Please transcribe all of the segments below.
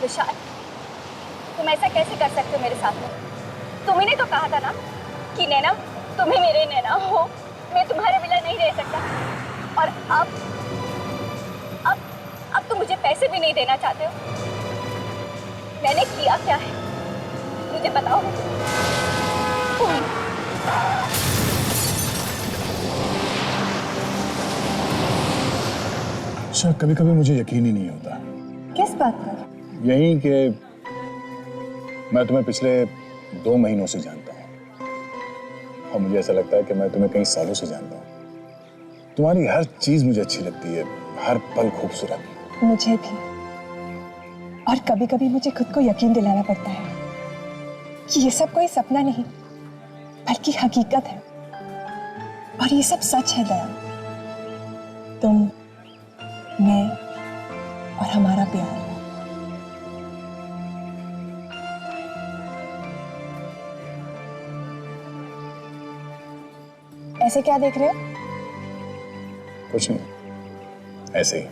विशाल, तुम ऐसा कैसे कर सकते हो मेरे साथ में? तुम्ही ने तो कहा था ना कि नैना, तुम्हें मेरे नैना हो, मैं तुम्हारे बिना नहीं रह सकता। और अब तुम मुझे पैसे भी नहीं देना चाहते हो। मैंने किया क्या है मुझे बताओ। अच्छा, कभी कभी मुझे यकीन ही नहीं होता। किस बात पर? यही कि मैं तुम्हें पिछले 2 महीनों से जानता हूँ और मुझे ऐसा लगता है कि मैं तुम्हें कई सालों से जानता हूँ। तुम्हारी हर चीज मुझे अच्छी लगती है, हर पल खूबसूरत। मुझे भी। और कभी कभी मुझे खुद को यकीन दिलाना पड़ता है कि ये सब कोई सपना नहीं बल्कि हकीकत है। और ये सब सच है दया। तुम, मैं और हमारा प्यार। ऐसे क्या देख रहे हो? कुछ नहीं, ऐसे ही।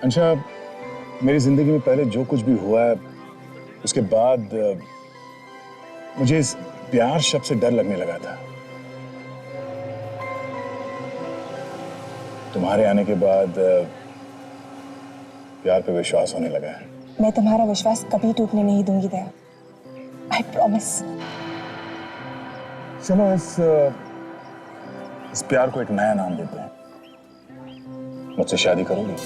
अंशा, मेरी जिंदगी में पहले जो कुछ भी हुआ है उसके बाद मुझे इस प्यार शब्द से डर लगने लगा था। तुम्हारे आने के बाद प्यार पे विश्वास होने लगा है। मैं तुम्हारा विश्वास कभी टूटने नहीं दूंगी दया। I promise. चलो इस प्यार को एक नया नाम देते हैं। मुझसे शादी करोगी?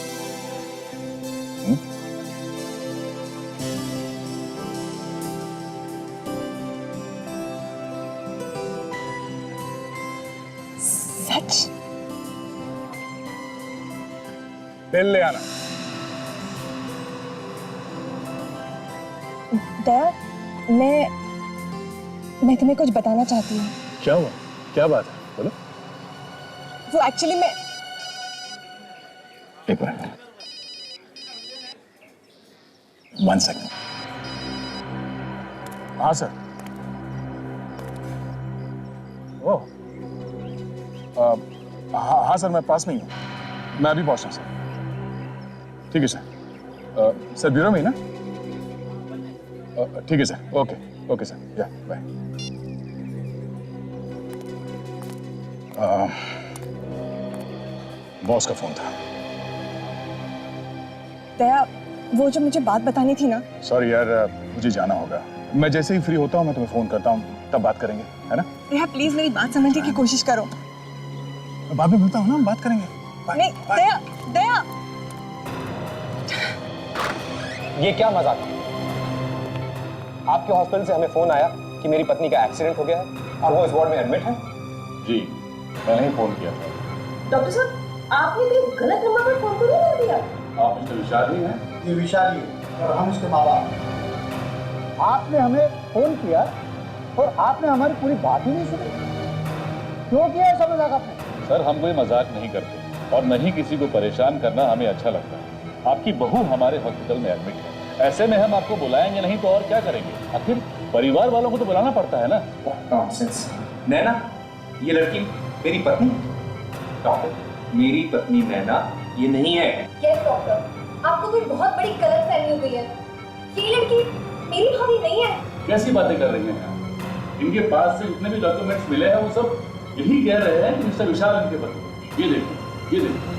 सच? बिल ले आना। दया, मैं तुम्हें कुछ बताना चाहती हूँ। क्या हुआ? क्या बात है? बोलो। वो एक्चुअली मैं... एक मिनट, 1 सेकंड। हाँ सर। ओह, हाँ सर, मैं पास में ही हूँ। मैं अभी पहुंचा सर। ठीक है सर। सर ब्यूरो में ही ना? ठीक है सर। ओके ओके सर, या बाय। बॉस का फोन था। दया, वो जो मुझे बात बतानी थी ना। सॉरी यार, मुझे जाना होगा। मैं जैसे ही फ्री होता हूँ मैं तुम्हें फोन करता हूँ, तब बात करेंगे, है ना? दया प्लीज मेरी बात समझने की कोशिश करो। बाद में मिलता हूँ ना, हम बात करेंगे। नहीं दया, दया। ये क्या मजाक है? आपके हॉस्पिटल से हमें फोन आया कि मेरी पत्नी का एक्सीडेंट हो गया है और वो इस वार्ड में एडमिट है। जी, मैंने ही फोन किया था। डॉक्टर साहब, आपने कोई गलत नंबर पर फोन तो नहीं कर दिया? आप मिस्टर विशाल ही हैं? ये विशाल ही और हम इसके माँ बाप। आपने हमें फोन किया और आपने हमारी पूरी बात ही नहीं सुनी। क्यों किया ऐसा मजाक आपने? सर, हम कोई मजाक नहीं करते और न ही किसी को परेशान करना हमें अच्छा लगता है। आपकी बहू हमारे हॉस्पिटल में एडमिट है, ऐसे में हम आपको बुलाएंगे नहीं तो और क्या करेंगे? आखिर परिवार वालों को तो बुलाना पड़ता है ना। नॉनसेंस। नैना, ये लड़की मेरी पत्नी? डॉक्टर, मेरी पत्नी नैना ये नहीं है। यस डॉक्टर, आपको कोई बहुत बड़ी गलतफहमी हो गई है। ये लड़की मेरी भाभी नहीं है। कैसी बातें कर रही हैं आप? इनके पास से जितने भी डॉक्यूमेंट्स मिले हैं वो सब यही कह रहे हैं कि मिस्टर विशाल इनके पति। ये देखो, ये देखो।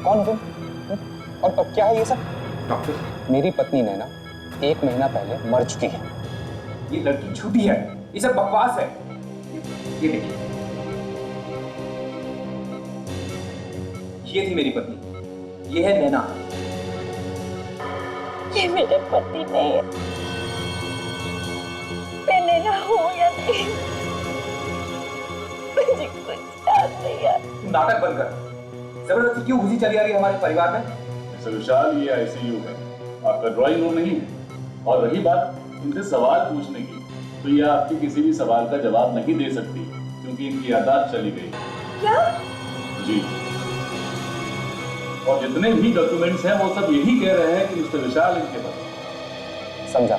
कौन तुम? और क्या है ये सब? डॉक्टर, मेरी पत्नी नैना 1 महीना पहले मर चुकी है। ये लड़की झूठी है, ये सब बकवास है। ये देखिए, ये थी मेरी पत्नी, ये है नैना। ये मेरे पति नहीं है। मैं नैना हूँ या नहीं, मुझे कुछ याद नहीं है। नाटक बंद कर। जबरदस्ती क्यों घुसी चली आ रही है हमारे परिवार में? मिस्टर विशाल, ये आईसीयू है, आपका ड्राइंग रूम नहीं है। और रही बात इनसे सवाल पूछने की, तो ये आपके किसी भी सवाल का जवाब नहीं दे सकती क्योंकि इनकी यादाश्त चली गई। क्या? जी, और जितने भी डॉक्यूमेंट्स हैं वो सब यही कह रहे हैं कि मिस्टर विशाल इनके पास। समझा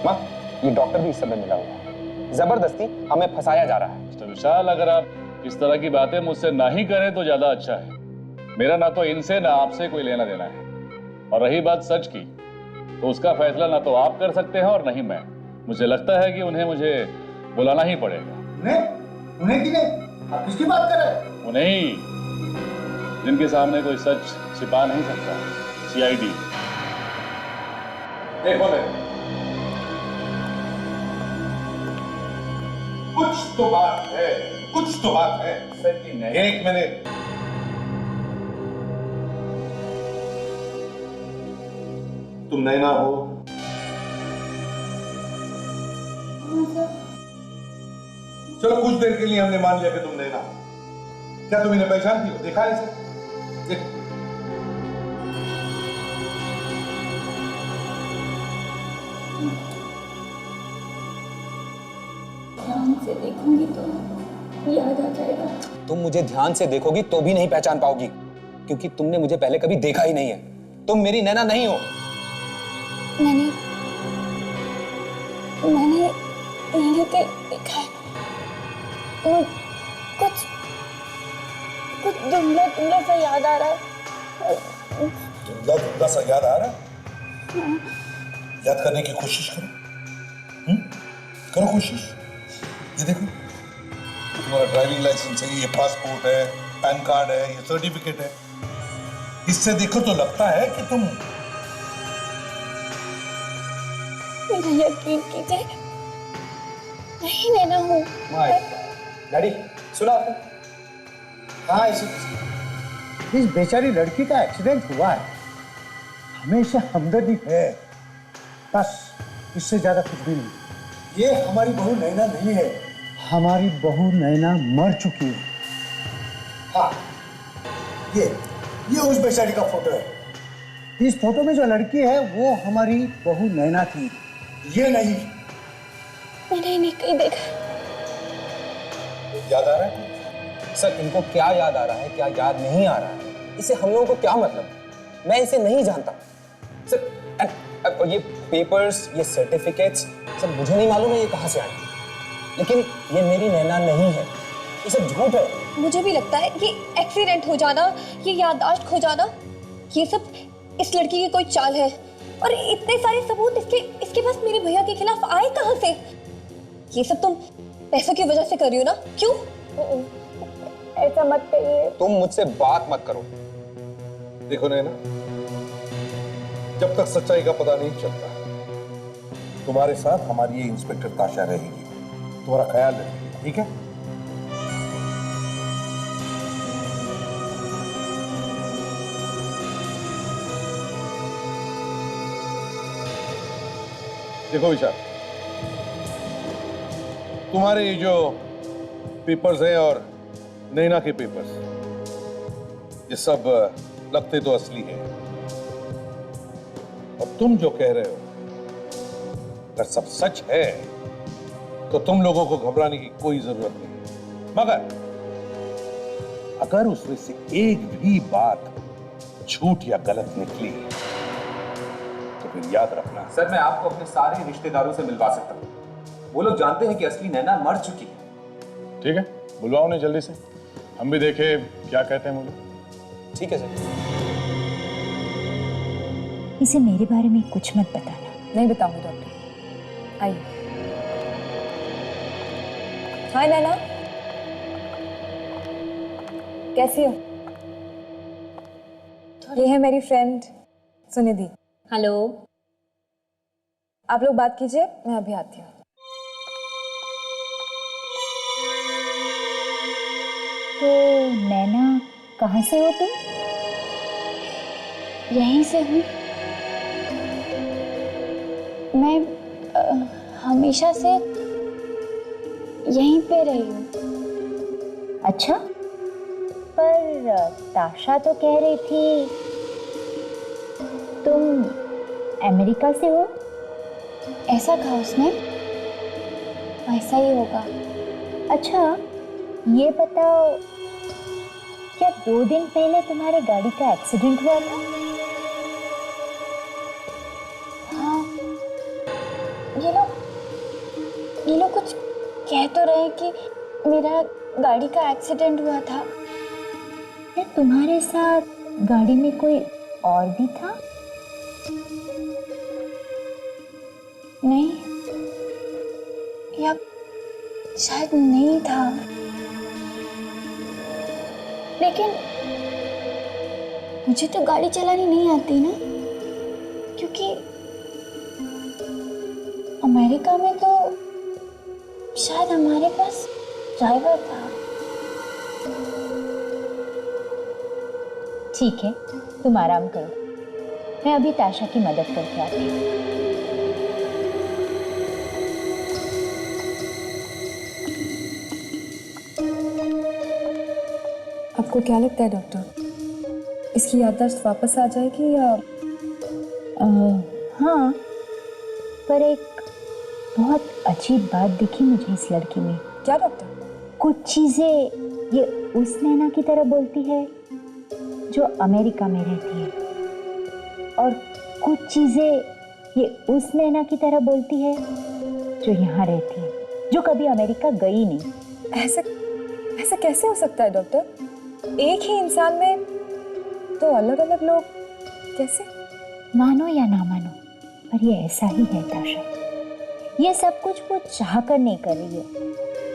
माँ, ये डॉक्टर भी इस समय मिला हुआ है। जबरदस्ती हमें फंसाया जा रहा है। मिस्टर विशाल, अगर आप इस तरह की बातें मुझसे ना ही करें तो ज्यादा अच्छा है। मेरा ना तो इनसे ना आपसे कोई लेना देना है। और रही बात सच की, तो उसका फैसला ना तो आप कर सकते हैं और नहीं मैं। मुझे लगता है कि उन्हें मुझे बुलाना ही पड़ेगा। उन्हें किन्हें? आप किसकी बात कर रहे हैं? उन्हें ही, जिनके सामने कोई सच छिपा नहीं सकता। सीआईडी। देखो कुछ तो बात है, कुछ तो बात है। एक मिनट। तुम नैना हो? चलो कुछ देर के लिए हमने मान लिया कि तुम नैना हो। क्या तुम इन्हें पहचानती हो? देखा है इसे? देखो। ध्यान से देखूंगी तो याद आ जाएगा। तुम मुझे ध्यान से देखोगी तो भी नहीं पहचान पाओगी, क्योंकि तुमने मुझे पहले कभी देखा ही नहीं है। तुम मेरी नैना नहीं हो। मैंने के देखा है। तो कुछ धुंधला सा याद आ रहा है। धुंधला सा याद आ रहा है? याद करने की कोशिश करो। करो कोशिश। ये देखो, तुम्हारा ड्राइविंग लाइसेंस है, ये पासपोर्ट है, पैन कार्ड है, ये सर्टिफिकेट है। इससे देखो तो लगता है कि तुम। मेरा यकीन कीजिए, नहीं नैना हूँ। डैडी सुना आपने? हाँ, इस बेचारी लड़की का एक्सीडेंट हुआ है। हमें इससे हमदर्दी है, बस इससे ज्यादा कुछ भी नहीं। ये हमारी बहू नैना नहीं है, हमारी बहू नैना मर चुकी है। हाँ, ये उस बेचारी का फोटो है। इस फोटो में जो लड़की है वो हमारी बहू नैना थी, ये नहीं। मैंने इन्हें कहीं देखा। याद आ रहा है? सर, इनको क्या याद आ रहा है, क्या याद नहीं आ रहा है, इससे हम लोगों को क्या मतलब? मैं इसे नहीं जानता सर। और ये पेपर्स, ये सर्टिफिकेट्स, सब मुझे नहीं मालूम है ये कहाँ से आए, लेकिन ये मेरी नैना नहीं है। ये सब झूठ है। मुझे भी लगता है ये एक्सीडेंट हो जाना, ये याददाश्त खो जाना, ये सब इस लड़की की कोई चाल है। और इतने सारे सबूत इसके पास मेरे भैया के खिलाफ आए कहाँ से? ये सब तुम पैसों की वजह से कर रही हो ना? क्यों? ऐसा मत कहिए। तुम मुझसे बात मत करो। देखो नैना, जब तक सच्चाई का पता नहीं चलता, तुम्हारे साथ हमारी ये इंस्पेक्टर ताशा रहेगी, तुम्हारा ख्याल रखेगी, ठीक है? देखो विशाल, तुम्हारे ये जो पेपर्स हैं और नैना के पेपर्स, ये सब लगते तो असली है। और तुम जो कह रहे हो अगर सब सच है तो तुम लोगों को घबराने की कोई जरूरत नहीं। मगर अगर उसमें से एक भी बात झूठ या गलत निकली तो फिर याद रखना। सर, मैं आपको अपने सारे रिश्तेदारों से मिलवा सकता हूँ। वो लोग जानते हैं कि असली नैना मर चुकी है। ठीक है, बुलवाओ उन्हें जल्दी से, हम भी देखें क्या कहते हैं वो लोग। ठीक है सर। इसे मेरे बारे में कुछ मत बताना। नहीं बताऊंगी डॉक्टर। आइए। हाय नैना, कैसी हो? ये है मेरी फ्रेंड सुनिधि। हेलो। आप लोग बात कीजिए, मैं अभी आती हूँ। तो नैना, कहाँ से हो तुम? यहीं से हूँ। मैं हमेशा से यहीं पे रही हूँ। अच्छा, पर ताशा तो कह रही थी तुम अमेरिका से हो। ऐसा कहा उसने? ऐसा ही होगा। अच्छा, ये बताओ, क्या 2 दिन पहले तुम्हारे गाड़ी का एक्सीडेंट हुआ था? हाँ, ये लोग कुछ कह तो रहे हैं कि मेरा गाड़ी का एक्सीडेंट हुआ था। क्या तुम्हारे साथ गाड़ी में कोई और भी था? नहीं, या शायद नहीं था, लेकिन मुझे तो गाड़ी चलानी नहीं आती ना, क्योंकि अमेरिका में तो शायद हमारे पास ड्राइवर था। ठीक है, तुम आराम करो, मैं अभी ताशा की मदद करके आती हूँ। आपको क्या लगता है डॉक्टर, इसकी याददाश्त वापस आ जाएगी या? हाँ, पर एक बहुत अजीब बात दिखी मुझे इस लड़की में। क्या डॉक्टर? कुछ चीजें ये उस नैना की तरह बोलती है जो अमेरिका में रहती है, और कुछ चीजें ये उस नैना की तरह बोलती है जो यहाँ रहती है, जो कभी अमेरिका गई नहीं। ऐसा ऐसा कैसे हो सकता है डॉक्टर? एक ही इंसान में दो अलग अलग लोग कैसे? मानो या ना मानो, पर ये ऐसा ही है ताशा। ये सब कुछ वो चाह कर नहीं कर रही है।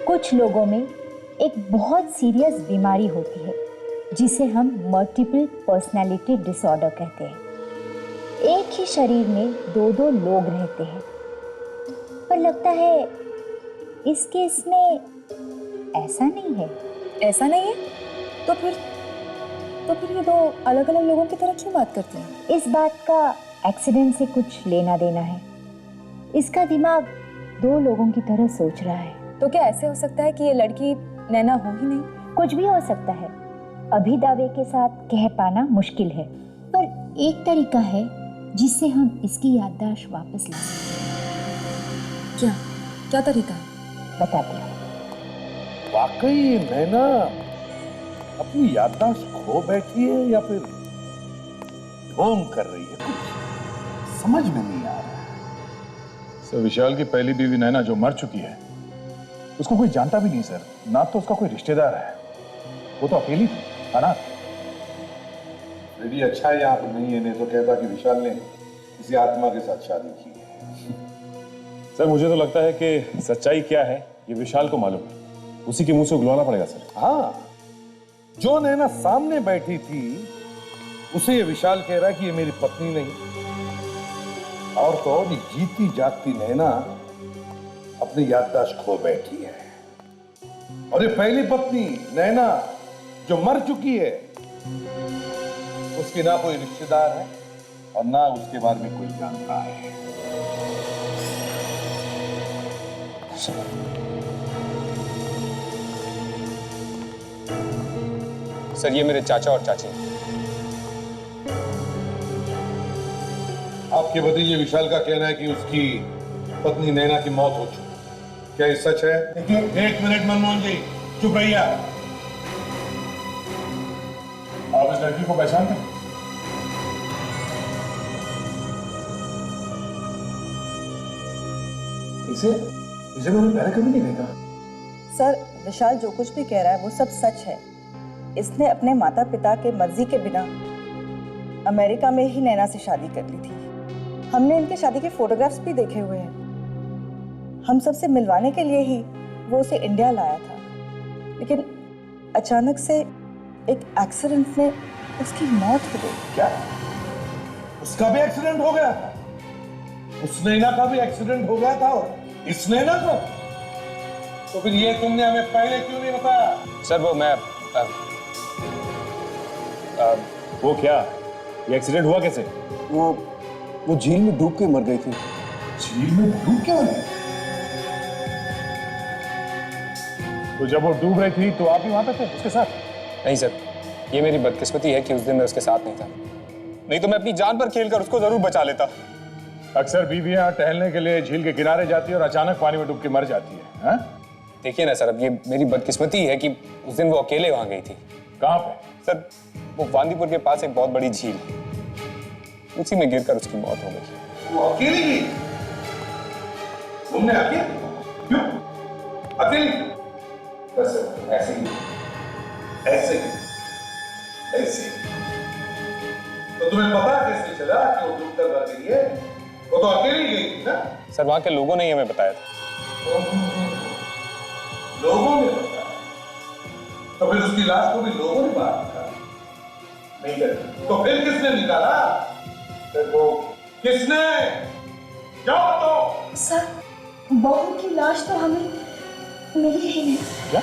कुछ लोगों में एक बहुत सीरियस बीमारी होती है जिसे हम मल्टीपल पर्सनालिटी डिसऑर्डर कहते हैं। एक ही शरीर में दो दो लोग रहते हैं, पर लगता है इस केस में ऐसा नहीं है। ऐसा नहीं है? तो फिर ये दो अलग अलग लोगों की तरह क्यों बात करती हैं? इस बात का एक्सीडेंट से कुछ लेना देना है। इसका दिमाग दो लोगों की तरह सोच रहा है। तो क्या ऐसे हो सकता है कि ये लड़की नैना हो ही नहीं? कुछ भी हो सकता है, अभी दावे के साथ कह पाना मुश्किल है, पर एक तरीका है जिससे हम इसकी याददाश्त वापस ला सकते हैं। क्या तरीका है? बताती हूँ। वाकई नैना अपनी याददाश्त खो बैठी है या फिर ढोंग कर रही है? कुछ समझ में नहीं आ रहा है। सर, विशाल की पहली बीवी नैना जो मर चुकी है, उसको कोई जानता भी नहीं सर। ना तो उसका कोई रिश्तेदार है, वो तो अकेली थी, अनाथ। रेडी अच्छा है यहाँ पर नहीं है, नहीं तो कहता कि विशाल ने किसी आत्मा के साथ शादी की है। सर, मुझे तो लगता है कि सच्चाई क्या है ये विशाल को मालूम है, उसी के मुंह से उगलवाना पड़ेगा सर। हाँ, जो नैना सामने बैठी थी उसे ये विशाल कह रहा है कि ये मेरी पत्नी नहीं, और तो और ये जीती जागती नैना अपनी याददाश्त खो बैठी है। और ये पहली पत्नी नैना जो मर चुकी है, उसकी ना कोई रिश्तेदार है और ना उसके बारे में कोई जानता है। सर, ये मेरे चाचा और चाची हैं। आपके भतीजे विशाल का कहना है कि उसकी पत्नी नैना की मौत हो चुकी। क्या ये सच है? देखिए, एक मिनट मनमोहन जी, चुप रहिए। आप इस लड़की को पहचानते हैं? इसे मैंने पहले कभी नहीं देखा। सर, विशाल जो कुछ भी कह रहा है वो सब सच है। इसने अपने माता पिता के मर्जी के बिना अमेरिका में ही नैना से शादी कर ली थी। हमने इनके शादी के फोटोग्राफ्स भी देखे हुए हैं। हम सबसे मिलवाने के लिए ही वो उसे इंडिया लाया था, लेकिन अचानक से एक एक्सीडेंट में उसकी मौत हो गई। क्या उसका भी एक्सीडेंट हो गया था? उस नैना का भी एक्सीडेंट हो गया था और इस नैना का? तो फिर ये तुमने हमें पहले क्यों नहीं बताया? सर, वो क्या, ये एक्सीडेंट हुआ कैसे? वो झील में डूब के मर गई थी। झील में डूब के मर गई? तो जब वो डूब रही थी तो आप भी वहां पे थे उसके साथ? नहीं सर, ये मेरी बदकिस्मती है कि उस दिन मैं उसके साथ नहीं था, नहीं तो मैं अपनी जान पर खेलकर उसको जरूर बचा लेता। अक्सर बीवियां टहलने के लिए झील के किनारे जाती है और अचानक पानी में डूब के मर जाती है, हाँ? देखिए ना सर, अब ये मेरी बदकिस्मती है कि उस दिन वो अकेले वहां गई थी। कहाँ पे? सर, वो वांदीपुर के पास एक बहुत बड़ी झील, उसी में गिरकर उसकी मौत हो गई। वो अकेली गई? तुमने अकेले? क्यों अकेली? बस ऐसे ही। ऐसे ऐसे तो तुम्हें पता कैसे चला कि वो डूबकर मर गई है? वो तो अकेली गई थी ना। सर वहां के लोगों ने ही हमें बताया था। लोगों ने बताया? तो फिर उसकी लाश को भी लोगों ने बाहर निकाला? नहीं कर तो फिर किसने निकाला? फिर वो किसने? जाओ तो। सर, बहू की लाश तो हमें मिली ही नहीं। क्या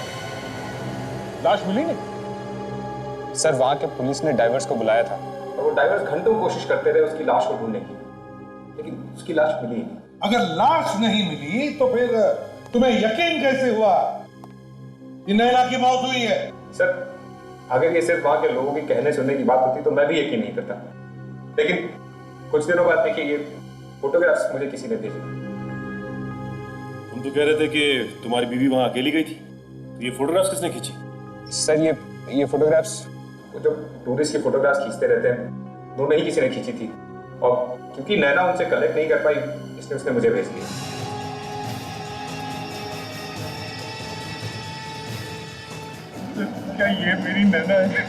लाश मिली नहीं? सर वहां के पुलिस ने डाइवर्स को बुलाया था और वो डाइवर्स घंटों कोशिश करते रहे उसकी लाश को ढूंढने की, लेकिन उसकी लाश मिली ही नहीं। अगर लाश नहीं मिली तो फिर तुम्हें यकीन कैसे हुआ कि नैना की मौत हुई है? सर अगर ये सिर्फ वहां के लोगों के कहने सुनने की बात होती तो मैं भी यकीन नहीं करता, लेकिन कुछ दिनों बाद देखिए ये फोटोग्राफ्स मुझे किसी ने भेजे। तुम तो कह रहे थे कि तुम्हारी बीवी वहां अकेली गई थी, तो ये फोटोग्राफ्स किसने खींची? सर ये फोटोग्राफ्स वो जो टूरिस्ट की फोटोग्राफ्स खींचते रहते हैं वो नहीं किसी ने खींची थी, और क्योंकि नैना उनसे कलेक्ट नहीं कर पाई इसलिए उसने मुझे भेज दिया। क्या ये मेरी नैना है?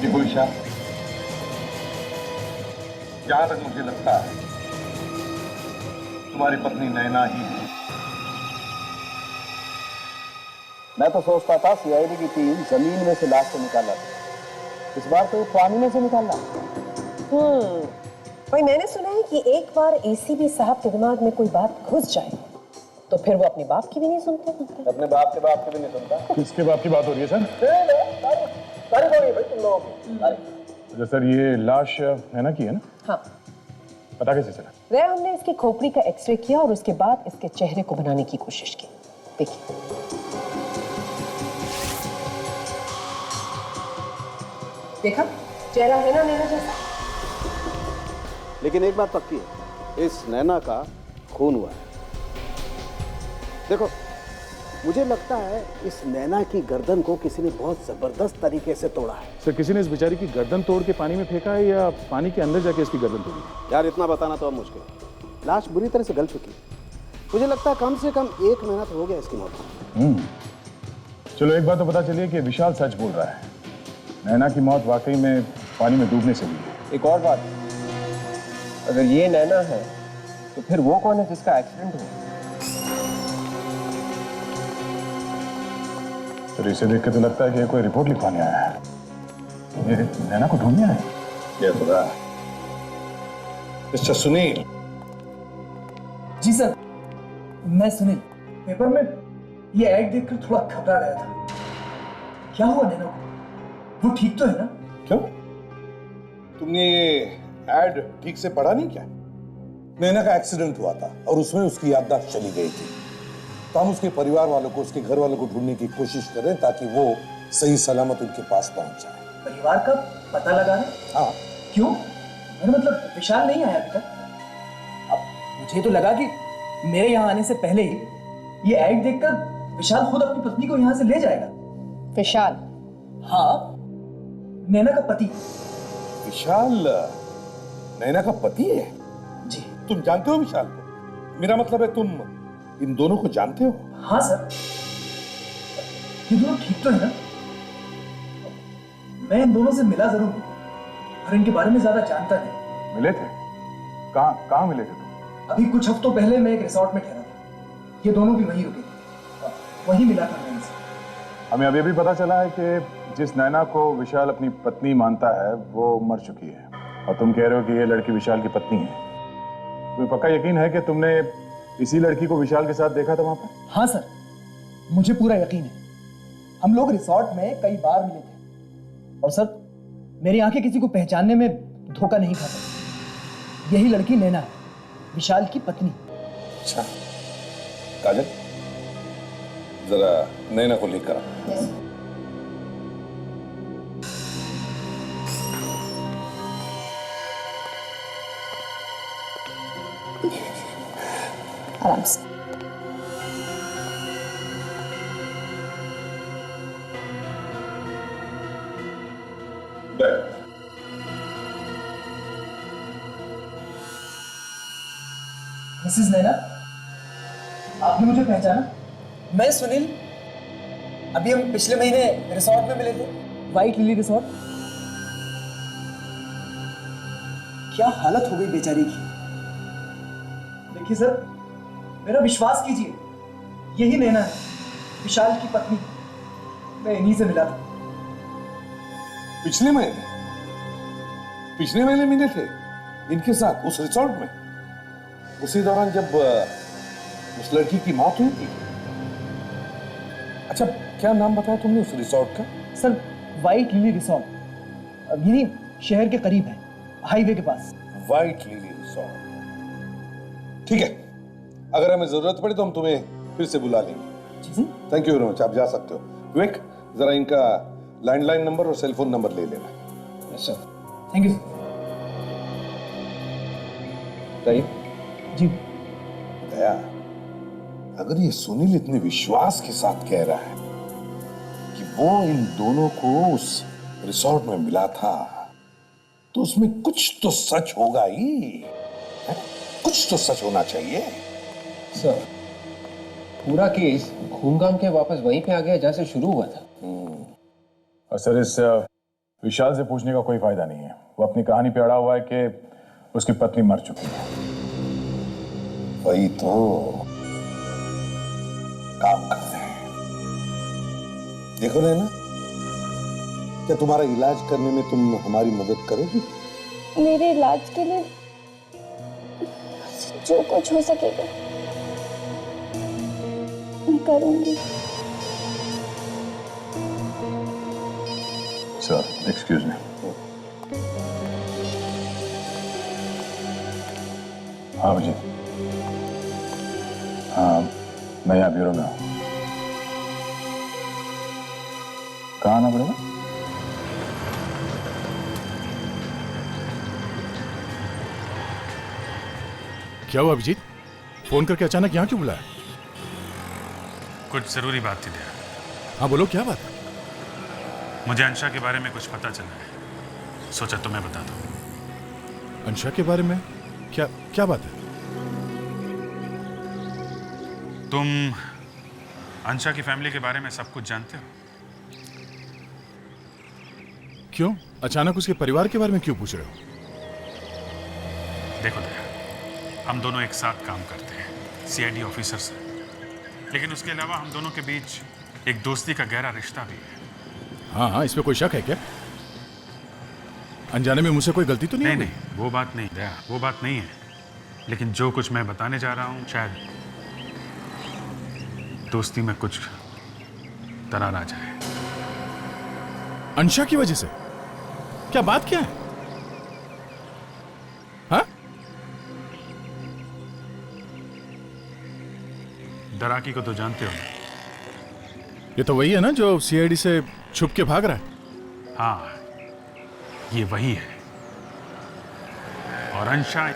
देखो ईशा, जहां तक मुझे लगता है तुम्हारी पत्नी नैना ही है। मैं तो सोचता था सीआईडी की टीम जमीन में से लाश को निकाला, इस बार तो पानी में से निकाला। भाई मैंने सुना है कि एक बार एसीपी साहब के दिमाग में कोई बात घुस जाए तो फिर वो अपने बाप की भी नहीं सुनते। अपने बाप के भी नहीं सुनता। किसके बाप की बात हो रही है सर? सारी हो रही है भाई तुम लोगों की। अच्छा सर, ये लाश नैना की है ना? हाँ, पता कैसे चला? रे हमने इसकी खोपड़ी का एक्सरे किया और उसके बाद इसके चेहरे को बनाने की कोशिश की। देखिए देखा, चेहरा है ना नैना जैसा। लेकिन एक बात पक्की है, इस नैना का खून हुआ है। देखो मुझे लगता है इस नैना की गर्दन को किसी ने बहुत जबरदस्त तरीके से तोड़ा है। सर किसी ने इस बेचारी की गर्दन तोड़ के पानी में फेंका है या पानी के अंदर जाके इसकी गर्दन तोड़ी है? यार इतना बताना तो अब मुश्किल है। लाश बुरी तरह से गल चुकी है। मुझे लगता है कम से कम 1 महीना तो हो गया इसकी मौत। चलो एक बात तो पता चलिए कि विशाल सच बोल रहा है, नैना की मौत वाकई में पानी में डूबने से हुई है। एक और बात, अगर ये नैना है तो फिर वो कौन है जिसका एक्सीडेंट हुआ? तो इसे देख के तो लगता है कि ये कोई रिपोर्ट लिखवाने आया है। ये नैना को ढूंढने आया है। ये खुदा। मिस्टर सुनील। जी सर, मैं सुनील। पेपर में ये ऐड देखकर थोड़ा घबरा गया था। क्या हुआ नैना को? वो ठीक तो है ना? क्यों? तुमने ये ऐड ठीक से पढ़ा नहीं क्या? नैना का एक्सीडेंट हुआ था और उसमें उसकी याददाश्त चली गई थी, तो हम उसके परिवार वालों को, उसके घर वालों को ढूंढने की कोशिश करें ताकि वो सही सलामत उनके पास पहुंच जाए। परिवार का पता लगाना? हाँ। क्यों? मेरा मतलब विशाल नहीं आया अभी तक। अब मुझे तो लगा कि मेरे यहाँ आने से पहले ही ये ऐड देखकर विशाल खुद अपनी पत्नी को यहाँ से ले जाएगा। विशाल? हाँ, नैना का पति। विशाल नैना का पति है? जी। तुम जानते हो विशाल को? मेरा मतलब है तुम इन दोनों को जानते हो? हाँ सर। ये दोनों ठीक तो है ना? मैं इन दोनों से मिला जरूर हूं, पर इनके बारे में ज्यादा जानता नहीं। मिले थे? कहाँ मिले थे तुम? अभी कुछ हफ्तों पहले मैं एक रिसोर्ट में ठहरा था। ये दोनों भी वहीं रुके थे, वहीं मिला था मैं इनसे। हमें अभी भी पता चला है कि जिस नैना को विशाल अपनी पत्नी मानता है वो मर चुकी है, और तुम कह रहे हो कि ये लड़की विशाल की पत्नी है। तुम्हें पक्का यकीन है कि तुमने इसी लड़की को विशाल के साथ देखा था वहां पर? हाँ सर, मुझे पूरा यकीन है। हम लोग रिसोर्ट में कई बार मिले थे, और सर मेरी आंखें किसी को पहचानने में धोखा नहीं खा सकती। यही लड़की नैना है, विशाल की पत्नी। अच्छा काजल, जरा नैना को लेकर आराम से। मिसेस नैना, आपने मुझे पहचाना? मैं सुनील, अभी हम पिछले महीने रिसोर्ट में मिले थे, व्हाइट लिली रिसोर्ट। क्या हालत हो गई बेचारी की। देखिए सर, मेरा विश्वास कीजिए, यही नैना है, विशाल की पत्नी। मैं इन्हीं से मिला था। पिछले महीने मिले थे इनके साथ उस रिसोर्ट में, उसी दौरान जब उस लड़की की मौत हुई थी। अच्छा, क्या नाम बताया तुमने उस रिसोर्ट का? सर, व्हाइट लिली रिसोर्ट, यही शहर के करीब है, हाईवे के पास। व्हाइट लिली रिसोर्ट, ठीक है। अगर हमें जरूरत पड़े तो हम तुम्हें फिर से बुला लेंगे। थैंक यू वेरी मच, आप जा सकते हो। विवेक, जरा इनका लैंडलाइन नंबर और सेल फोन नंबर ले लेना। Yes sir, thank you. जी दया, अगर ये सुनील इतने विश्वास के साथ कह रहा है कि वो इन दोनों को उस रिसोर्ट में मिला था, तो उसमें कुछ तो सच होगा ही, है? कुछ तो सच होना चाहिए। सर, पूरा केस घूम घाम के वापस वहीं पे आ गया जहां से शुरू हुआ था। और सर, इस विशाल से पूछने का कोई फायदा नहीं है। वो अपनी कहानी पे अड़ा हुआ है कि उसकी पत्नी मर चुकी है। वही तो काम करते हैं। देखो नैना, क्या तुम्हारा इलाज करने में तुम हमारी मदद करोगी? मेरे इलाज के लिए जो कुछ हो सकेगा मैं करूंगी। Sir, excuse me. हाँ मुझे, हाँ मैं यहाँ ब्यूरो में हूँ। कहाँ आना पड़ेगा? क्या हुआ अभिजीत? फोन करके अचानक यहाँ क्यों बुलाया? कुछ जरूरी बात थी दया। हाँ बोलो, क्या बात है? मुझे अंशा के बारे में कुछ पता चला है, सोचा तुम्हें बता दूं। अंशा के बारे में? क्या क्या बात है? तुम अंशा की फैमिली के बारे में सब कुछ जानते हो? क्यों अचानक उसके परिवार के बारे में क्यों पूछ रहे हो? देखो दया, हम दोनों एक साथ काम करते हैं, सीआईडी ऑफिसर से, लेकिन उसके अलावा हम दोनों के बीच एक दोस्ती का गहरा रिश्ता भी है। हाँ हाँ, इसमें कोई शक है क्या? अनजाने में मुझसे कोई गलती तो नहीं? नहीं, वो बात नहीं दया, वो बात नहीं है। लेकिन जो कुछ मैं बताने जा रहा हूँ, शायद दोस्ती में कुछ दरार आ जाए। अंशा की वजह से? क्या बात क्या है? हाँ? दराकी को तो जानते हो ना? ये तो वही है ना जो सीआईडी से छुप के भाग रहा है? हाँ, ये वही है। और अंशा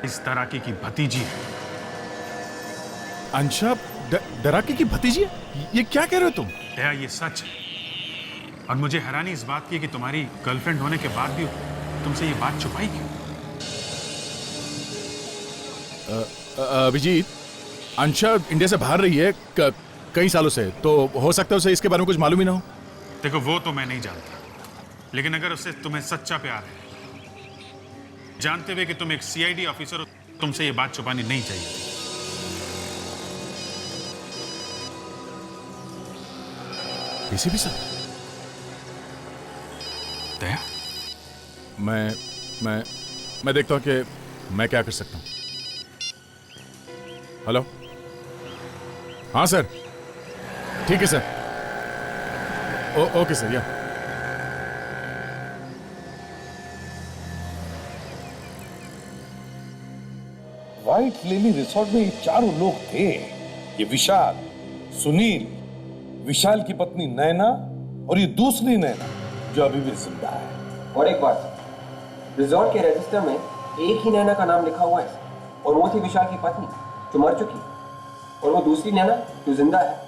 इस दराकी की भतीजी है। अंशा दराकी की भतीजी है? ये क्या कह रहे हो तुम? दया, ये सच है। और मुझे हैरानी इस बात की कि तुम्हारी गर्लफ्रेंड होने के बाद भी तुमसे ये बात छुपाई क्यों? अभिजीत, अंशा इंडिया से बाहर रही है कई सालों से, तो हो सकता है उसे इसके बारे में कुछ मालूम ही ना हो। देखो, वो तो मैं नहीं जानता, लेकिन अगर उससे तुम्हें सच्चा प्यार है, जानते हुए कि तुम एक सीआईडी ऑफिसर हो, तुमसे ये बात छुपानी नहीं चाहिए। एसीपी साहब, दया, मैं देखता हूं कि मैं क्या कर सकता हूं। हेलो, हाँ सर, ठीक है सर। ओके सर, या व्हाइट लिली रिसोर्ट में ये चारों लोग थे। ये विशाल, सुनील, विशाल की पत्नी नैना और ये दूसरी नैना जो अभी भी जिंदा है। और एक बात, रिजॉर्ट के रजिस्टर में एक ही नैना का नाम लिखा हुआ है, और वो थी विशाल की पत्नी जो मर चुकी, और वो दूसरी नैना जो जिंदा है।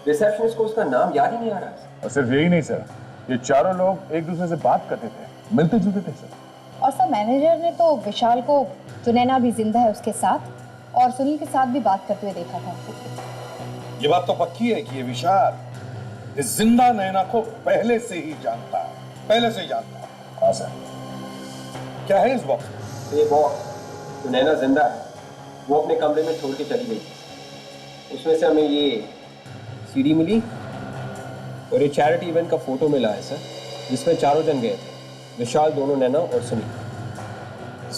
रिसेप्शनिस्ट को उसका नाम याद ही नहीं आ रहा है। और सिर्फ यही नहीं सर, ये चारों लोग एक दूसरे से बात करते थे, मिलते जुलते थे सर। और सर, मैनेजर ने तो विशाल को, जो नैना भी जिंदा है उसके साथ, और सुनील के साथ भी बात करते हुए देखा था। ये बात तो पक्की है कि ये विशाल इस जिंदा नैना को पहले से ही जानता है, पहले से ही जानता है। हाँ सर। क्या है इस बॉक्स में? ये बॉक्स जो नैना जिंदा है वो अपने कमरे में छोड़ के चली गई। उसमें से हमें ये सीडी मिली और ये चैरिटी इवेंट का फोटो मिला है सर, जिसमें चारों जन गए थे, विशाल, दोनों नैना और सुनील।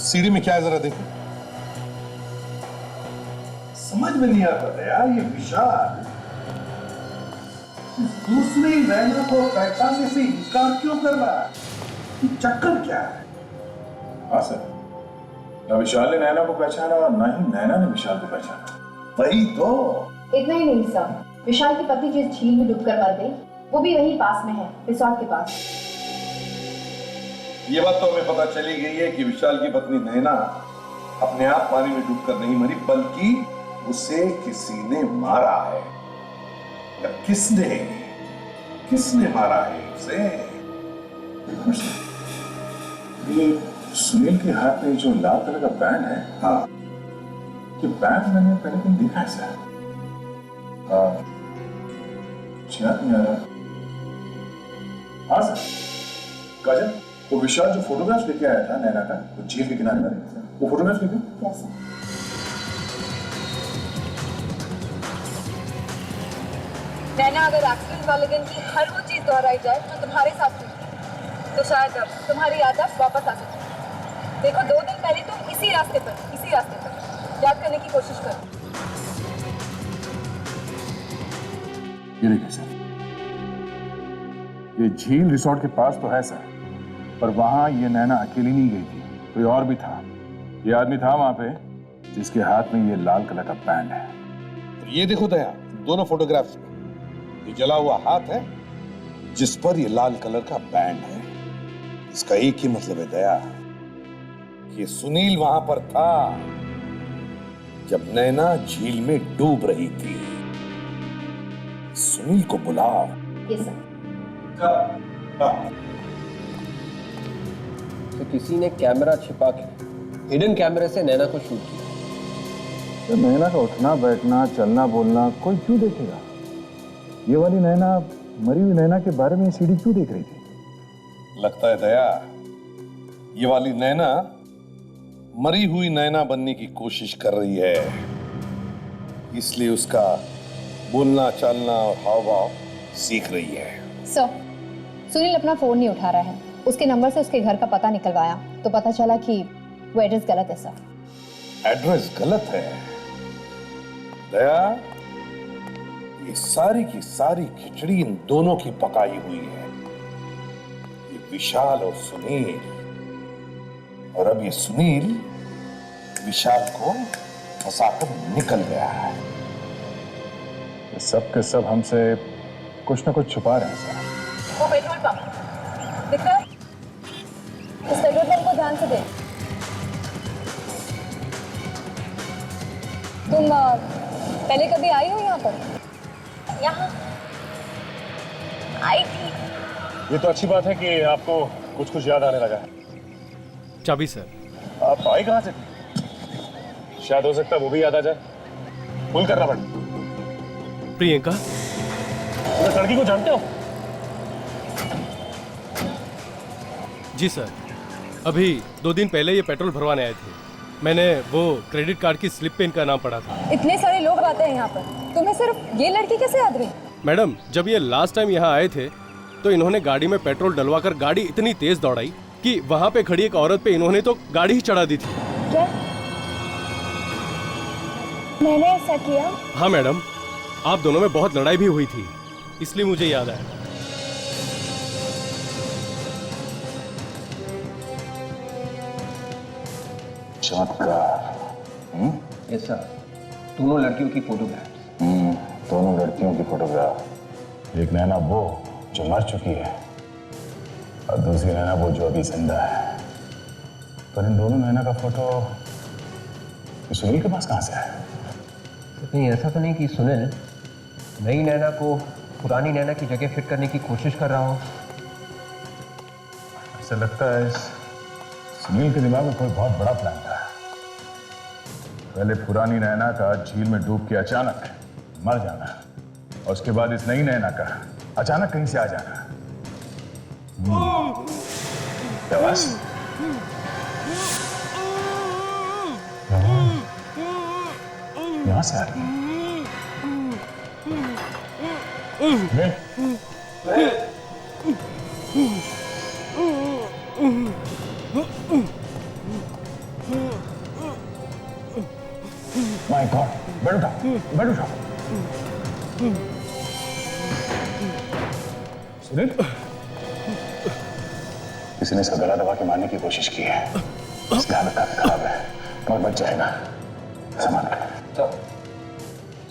सीडी में क्या है जरा देखो। समझ में नहीं आता था यार, ये विशाल दूसरी नैना को पहचानने से इनकार क्यों कर रहा है? ये चक्कर क्या है? हाँ सर, ना विशाल ने नैना को पहचाना और ना ही नैना ने विशाल को पहचाना। वही तो। इतना ही नहीं साहब, विशाल की पत्नी जिस झील में डूबकर मर गई वो भी वहीं पास में है, रिसोर्ट के पास। ये बात तो हमें पता चली गई है कि विशाल की पत्नी नैना अपने आप पानी में डूबकर नहीं मरी, बल्कि उसे किसी ने मारा है। या किसने मारा है उसे? ये सुनील के हाथ में जो लाल कलर का बैंड है, हाँ, ये बैंड मैंने पहले कहीं देखा है सर। याद नहीं आ रहा। हाँ सर, काजल, वो विशाल जो फोटोग्राफ लेके आया था नैना का, वो झील के किनारे वाले, वो फोटोग्राफ लेके? Yes sir. नैना, अगर एक्सीडेंट वाले दिन की हर वो चीज दोहराई जाए तो तुम्हारे साथ हुई, तो शायद अब तुम्हारी याददाश्त वापस आ सकती है। देखो, 2 दिन पहले तुम इसी रास्ते पर याद करने की कोशिश करो। ये देखिए सर, ये झील रिसोर्ट के पास तो है सर, पर वहां ये नैना अकेली नहीं गई थी, कोई और भी था। ये आदमी था वहां पे जिसके हाथ में ये लाल कलर का बैंड है। ये देखो दया, दोनों फोटोग्राफ्स में ये जला हुआ हाथ है जिस पर ये लाल कलर का बैंड है। इसका एक ही मतलब है दया कि सुनील वहां पर था जब नैना झील में डूब रही थी। सुनील को बुलाओ। Yes sir. तो किसी ने कैमरा छिपा के हिडन कैमरे से नैना को शूट किया। तो नैना का उठना बैठना चलना बोलना कोई क्यों देखेगा? ये वाली नैना, मरी हुई नैना के बारे में सीडी क्यों देख रही थी? लगता है दया ये वाली नैना मरी हुई नैना बनने की कोशिश कर रही है, इसलिए उसका बोलना चालना और हाव भाव सीख रही है। सर, सुनील अपना फोन नहीं उठा रहा है। उसके नंबर से उसके घर का पता निकलवाया तो पता चला कि वो एड्रेस गलत है सर। एड्रेस गलत है? दया, ये सारी की सारी खिचड़ी इन दोनों की पकाई हुई है, ये विशाल और सुनील। और अब ये सुनील विशाल को फंसाकर निकल गया है। ये सब के सब हमसे कुछ ना कुछ छुपा रहे हैं सर। वो पेट्रोल पंप दिख रहा है? उस पेट्रोल पंप को ध्यान से देख। तुम पहले कभी आई हो यहाँ पर? यहाँ आई थी। ये तो अच्छी बात है कि आपको कुछ कुछ याद आने लगा है। चाबी सर। आप आई कहाँ से? शायद हो सकता है वो भी याद आ जाए। पुल करना पड़े। प्रियंका, तुम इस लड़की को जानते हो? जी सर, अभी 2 दिन पहले ये पेट्रोल भरवाने आए थे। मैंने वो क्रेडिट कार्ड की स्लिप पे इनका नाम पढ़ा था। इतने सारे लोग आते हैं यहाँ पर, तुम्हें सिर्फ ये लड़की कैसे याद रही? मैडम, जब ये लास्ट टाइम यहाँ आए थे तो इन्होंने गाड़ी में पेट्रोल डलवाकर गाड़ी इतनी तेज दौड़ाई कि वहां पे खड़ी एक औरत पे इन्होंने तो गाड़ी ही चढ़ा दी थी। क्या मैंने ऐसा किया? हाँ मैडम, आप दोनों में बहुत लड़ाई भी हुई थी, इसलिए मुझे याद आया। चमत्कार। ऐसा दोनों लड़कियों की फोटोग्राफ। दोनों लड़कियों की फोटोग्राफ। एक नैना वो जो मर चुकी है और दूसरी नैना वो जो अभी जिंदा है। पर इन दोनों नैना का फोटो सुनील के पास कहाँ से आया? नहीं, ऐसा तो नहीं कि सुनील नई नैना को पुरानी नैना की जगह फिट करने की कोशिश कर रहा हो। ऐसा लगता है सुनील के दिमाग में कोई बहुत बड़ा प्लान था। पहले पुरानी नैना का झील में डूब के अचानक मर जाना, और उसके बाद इस नई नैना का अचानक कहीं से आ जाना। क्या बस? यहाँ से आ रही है। माय गॉड, बैठ उठा, बैठ उठा। सुनील, किसी ने इसका गला दबा के मारने की कोशिश की है। इसकी हालत काफी खराब है, मगर बच जाएगा। संभाल कर।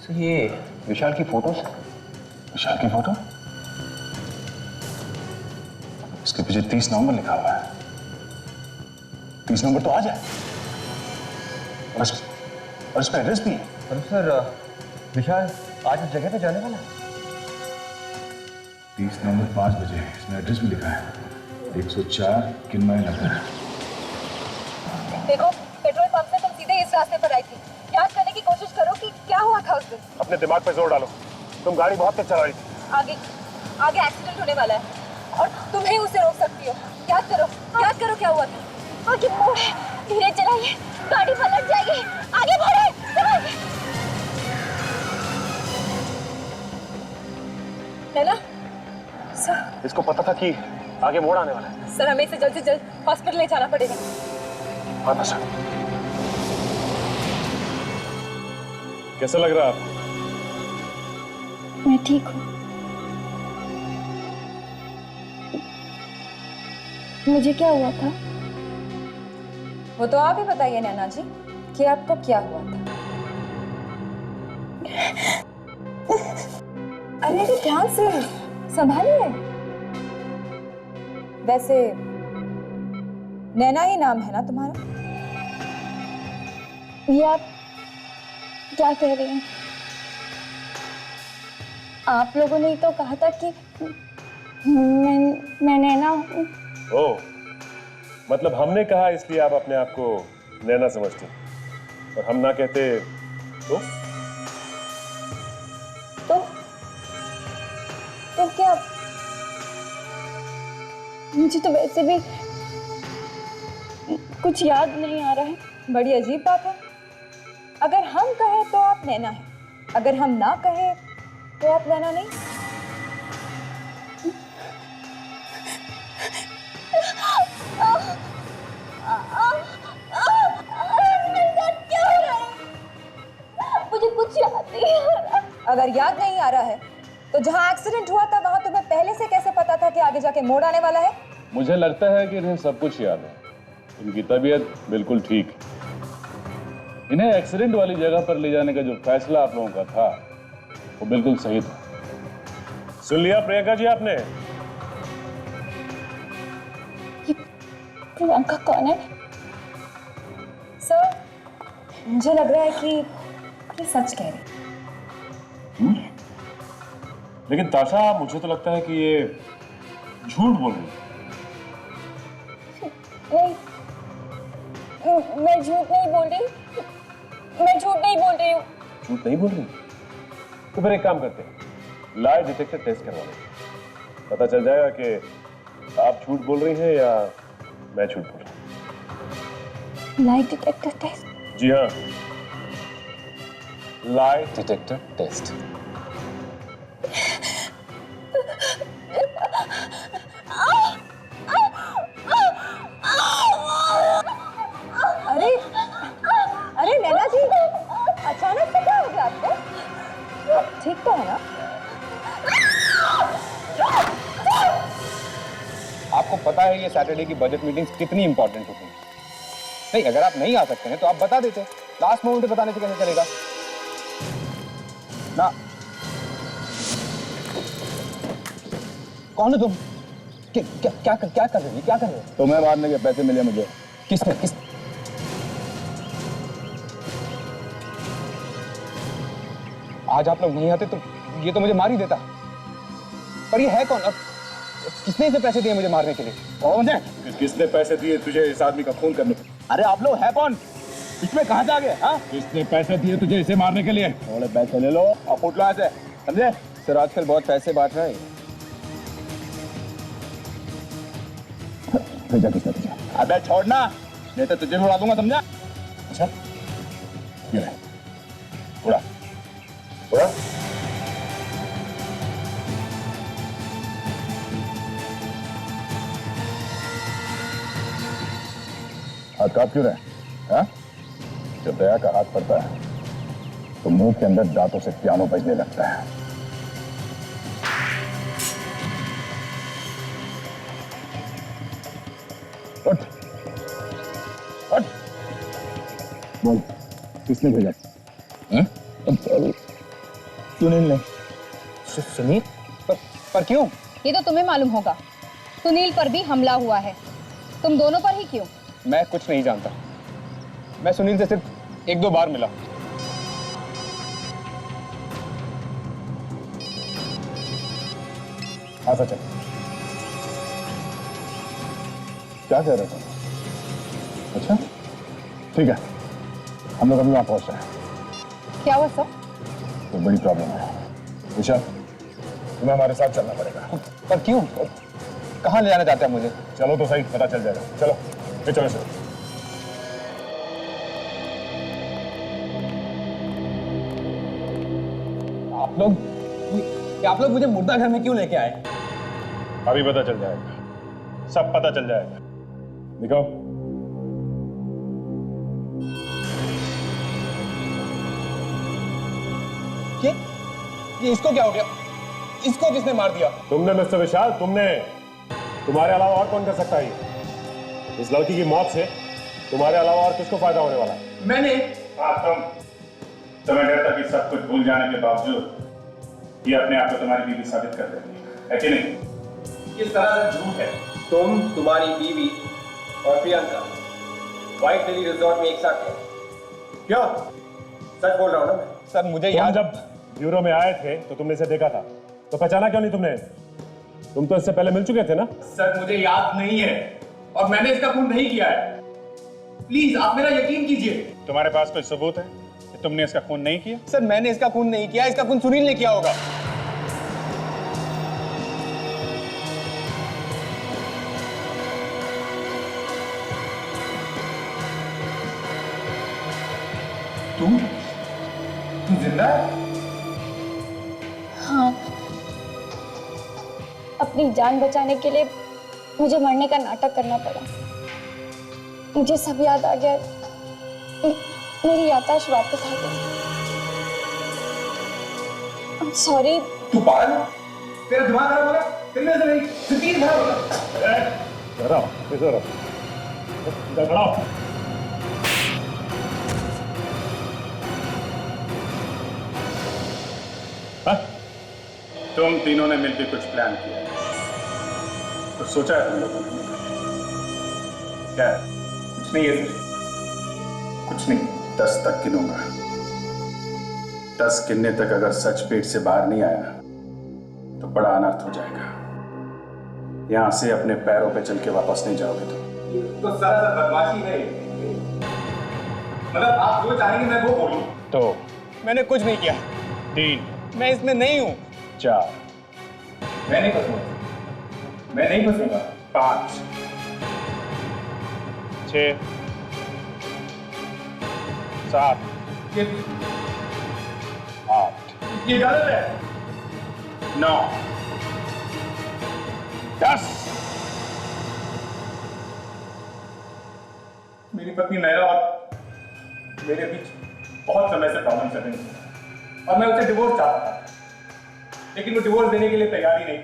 तो ये विशाल की फोटोज? विशाल की फोटो? इसके पीछे 30 नवंबर लिखा हुआ है। 30 नवंबर तो आज है। और इसका एड्रेस भी है। पर सर, विशाल आज उस जगह पे जाने वाला है। 30 नवंबर 5 बजे, इसमें एड्रेस भी लिखा है। 104 किन्मय नगर। देखो, पेट्रोल पंप से तुम सीधे इस रास्ते पर आई थी। याद करने की कोशिश करो कि क्या हुआ था उस दिन। अपने दिमाग पे जोर डालो, तुम गाड़ी बहुत तेज चला रही थी। आगे एक्सीडेंट होने वाला है और तुम ही उसे रोक सकती हो। याद करो क्या हुआ था। आगे मोड़ है, धीरे चलाइए, गाड़ी पलट जाएगी। आगे बढ़े, नैना। सर, इसको पता था कि आगे मोड़ आने वाला है। सर, हमें इसे जल्द से जल्द हॉस्पिटल ले जाना पड़ेगा। हाँ सर। कैसा लग रहा है आपको? मैं ठीक हूँ। मुझे क्या हुआ था? वो तो आप ही बताइए नैना जी कि आपको क्या हुआ था। अरे ध्यान से संभालिए। वैसे नैना ही नाम है ना तुम्हारा? ये आप क्या कह रही हैं? आप लोगों ने तो कहा था कि मैं नैना हूँ। ओह, मतलब हमने कहा इसलिए आप अपने आप को नैना समझती, और हम ना कहते तो क्या? मुझे तो वैसे भी कुछ याद नहीं आ रहा है। बड़ी अजीब बात है। अगर हम कहें तो आप नैना है, अगर हम ना कहें तो आप नैना नहीं। मुझे कुछ याद नहीं आ रहा। अगर याद नहीं आ रहा है तो जहां एक्सीडेंट हुआ था वहां तुम्हें पहले से कैसे पता था कि आगे जाके मोड़ आने वाला है? मुझे लगता है कि इन्हें सब कुछ याद है। इनकी तबीयत बिल्कुल ठीक है। इन्हें एक्सीडेंट वाली जगह पर ले जाने का जो फैसला आप लोगों का था वो बिल्कुल सही था। सुन लिया प्रियंका जी आपने? प्रियंका कौन है? सर, मुझे लग रहा है कि ये सच कह रही। लेकिन ताशा, मुझे तो लगता है कि ये झूठ बोल रही है। नहीं, मैं झूठ नहीं बोल रही। मैं झूठ नहीं बोल रही हूँ। झूठ नहीं बोल रही? तो फिर एक काम करते हैं, लाई डिटेक्टर टेस्ट करवा लेते हैं। पता चल जाएगा कि आप झूठ बोल रही हैं या मैं झूठ बोल रहा हूँ। Lie detector test? जी हाँ, लाई डिटेक्टर टेस्ट। अरे अरे नैना जी, अचानक से क्या हो गया आपको? आप ठीक तो है ना? आपको पता है ये सैटरडे की बजट मीटिंग्स कितनी इंपॉर्टेंट होती हैं। नहीं, अगर आप नहीं आ सकते हैं तो आप बता देते। लास्ट मोमेंट पे बताने से कैसे चलेगा ना? कौन है तुम? क्या कर रहे हो? तुम्हें मारने के पैसे मिले मुझे। किसने? आज आप लोग नहीं आते तो ये तो मुझे मार ही देता। पर ये है कौन? अब किसने इसे पैसे दिए मुझे मारने के लिए? कौन है? किसने पैसे दिए तुझे इस आदमी का खून करने के? अरे आप लोग है कौन? इसमें कहां से आ गए? हाँ, किसने पैसे दिए तुझे इसे मारने के लिए? थोड़े पैसे ले लो और फुट लो ऐसे। समझे? सर आजकल बहुत पैसे बांट रहा है। भेजा किसने तुझे? अबे छोड़ना, नहीं तो तुझे भी उड़ा दूंगा, समझा? अच्छा, ये ले, उड़ा, उड़ा। हाथ कांप क्यों रहे? हाँ? जब दया का हाथ पड़ता है तो मुंह के अंदर दांतों से पियानो बजने लगता है। उठ, उठ, बोल, किसने भेजा? सुनील ने। सुनील? पर क्यों? ये तो तुम्हें मालूम होगा। सुनील पर भी हमला हुआ है, तुम दोनों पर ही क्यों? मैं कुछ नहीं जानता। मैं सुनील से सिर्फ 1-2 बार मिला। हाँ सच है। क्या कह रहे थे? अच्छा, ठीक है, हम लोग अभी वहां पहुंच रहे हैं। क्या हुआ सर? तो बड़ी प्रॉब्लम है विशाल, तुम्हें हमारे साथ चलना पड़ेगा। पर क्यों? कहाँ ले जाना चाहते हैं मुझे? चलो तो सही, पता चल जाएगा। चलो, ये चलो सर। आप लोग मुझे मुर्दा घर में क्यों लेके आए? अभी पता चल जाएगा, सब पता चल जाएगा। दिखाओ। ये इसको क्या हो गया? इसको किसने मार दिया? तुमने मिस्टर विशाल, तुमने। तुम्हारे अलावा और कौन कर सकता है ये? इस लड़की की मौत से तुम्हारे अलावा और किसको फायदा होने वाला है? मैंने। तुम्हें डर था कि सब कुछ भूल जाने के बावजूद ये अपने आप को तुम्हारी बीवी साबित कर देगी, है कि नहीं? इस तरह से झूठ है। तुम, तुम्हारी बीवी और प्रियंका व्हाइट लिली रिजॉर्ट में एक साथ थे। क्या? सच बोल रहा हूँ ना मैं। सर मुझे तुम याद। जब ब्यूरो में आए थे तो तुमने इसे देखा था, तो पहचाना क्यों नहीं तुमने? तुम तो इससे पहले मिल चुके थे ना? सर मुझे याद नहीं है और मैंने इसका खून नहीं किया है। प्लीज आप मेरा यकीन कीजिए। तुम्हारे पास कोई सबूत है कि तुमने इसका खून नहीं किया? सर मैंने इसका खून नहीं किया, इसका खून सुनील ने किया होगा। तू जिंदा है? हाँ, अपनी जान बचाने के लिए मुझे मरने का नाटक करना पड़ा। मुझे सब याद आ गया। मेरी याददाश्त वापस आ गई। I'm sorry। तू पागल है? तेरा दिमाग खराब हो गया? तेरे से नहीं, जिंदगी खराब हो गया। इधर आओ, इधर आओ। तुम तीनों ने मिलकर कुछ प्लान किया है, कुछ सोचा है तुम लोगों ने? क्या है? कुछ नहीं है सर, कुछ नहीं। 10 तक गिनूंगा। 10 गिनने तक अगर सच पेट से बाहर नहीं आया तो बड़ा अनर्थ हो जाएगा। यहां से अपने पैरों पे चल के वापस नहीं जाओगे तुम। ये तो सरासर बदमाशी है। मतलब आप जो चाहेंगे मैं वो बोलूं। तो मैंने कुछ नहीं किया। 3, मैं इसमें नहीं हूं। 4, मैं नहीं फंसूंगा। मैं नहीं फंसूंगा। 5, 6, 7, 8, ये गलत है। 9, 10। मेरी पत्नी नैना और मेरे बीच बहुत समय से प्रॉब्लम चल रही थी और मैं उससे डिवोर्स चाहता था, लेकिन वो डिवोर्स देने के लिए तैयार ही नहीं।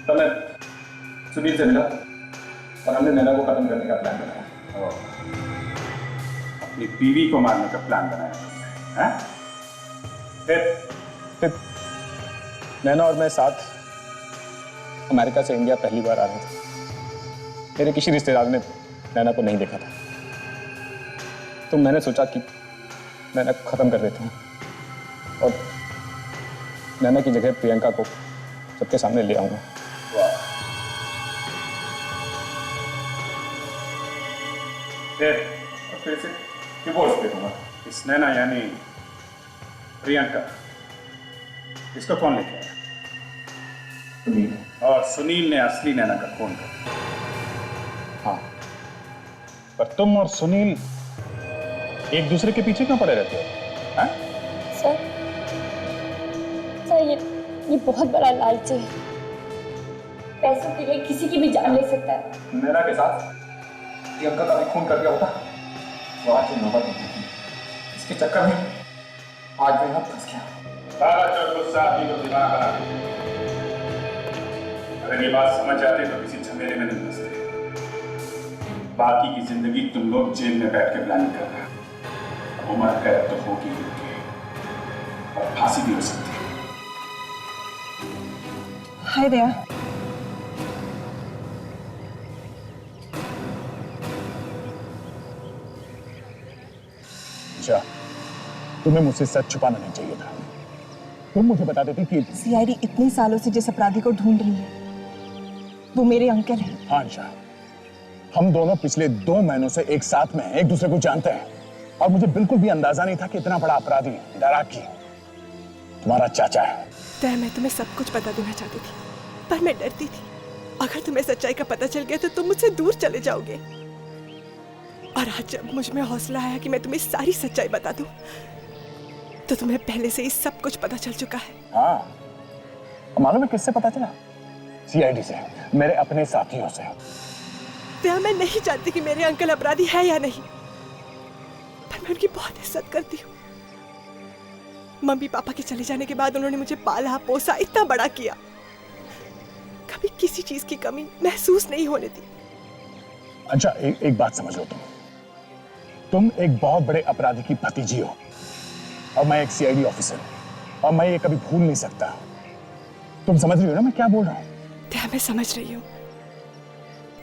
तब मैं सुनील से मिला और हमने नैना को खत्म करने का प्लान बनाया। अपनी बीवी को मारने का प्लान बनाया तुमने, हैं? फिर नैना और मैं साथ अमेरिका से इंडिया पहली बार आ रहे थे। मेरे किसी रिश्तेदार ने नैना को नहीं देखा था, तो मैंने सोचा कि नैना को खत्म कर देता हूँ और नैना की जगह प्रियंका को सबके सामने ले आऊंगा। फिर से डिवोर्स दे दूंगा। इस नैना यानी प्रियंका, इसको कौन लेके आया? सुनील। और सुनील ने असली नैना का खून कर। हाँ, पर तुम और सुनील एक दूसरे के पीछे क्यों पड़े रहते हो? हाँ? सर ये बहुत बड़ा लालची है, पैसों के लिए किसी की भी जान ले सकता है। नैना के साथ प्रियंका का भी खून कर दिया होता तो आज ये नौबत नहीं थी। इसके चक्कर में आज मैं यहाँ फंस गया। सारा जो गुस्सा आदमी को दिमाग बना दिया। अगर ये बात समझ जाते तो किसी झमेले में नहीं फंसते। बाकी की जिंदगी तुम लोग जेल में बैठ के प्लानिंग कर रहे हो। अब उम्र कैद तो होगी और फांसी भी हो सकती है। हाय दया। अच्छा, तुम्हें मुझसे सच छुपाना नहीं चाहिए था। तुम मुझे बता देती कि सीआईडी इतने सालों से जिस अपराधी को ढूंढ रही है वो मेरे अंकल हैं। हाँ अंशा, हम दोनों पिछले 2 महीनों से एक साथ में हैं, एक दूसरे को जानते हैं। और मुझे बिल्कुल भी अंदाजा नहीं था कि इतना बड़ा अपराधी डराकी तुम्हारा चाचा है। तय मैं तुम्हें सब कुछ बता देना चाहती थी, पर मैं डरती थी अगर तुम्हें सच्चाई का पता चल गया तो तुम मुझसे दूर चले जाओगे। और आज जब मुझ में हौसला आया कि मैं तुम्हें सारी सच्चाई बता दूं, तो तुम्हें पहले से ही सब कुछ पता चल चुका है। हाँ, मालूम है किससे पता चला? सीआईडी से, मेरे अपने साथियों से। तया मैं नहीं जानती कि मेरे अंकल अपराधी है या नहीं, पर मैं उनकी बहुत इज्जत करती हूँ। मम्मी पापा के चले जाने के बाद उन्होंने मुझे पाला पोसा, इतना बड़ा किया, कभी किसी चीज की कमी महसूस नहीं होने दी। अच्छा, एक बात समझ लो, तुम एक बहुत बड़े अपराधी की भतीजी हो और मैं एक सीआईडी ऑफिसर हूं, और मैं ये कभी भूल नहीं सकता। तुम समझ रही हो ना मैं क्या बोल रहा हूं? दया, मैं समझ रही हूँ,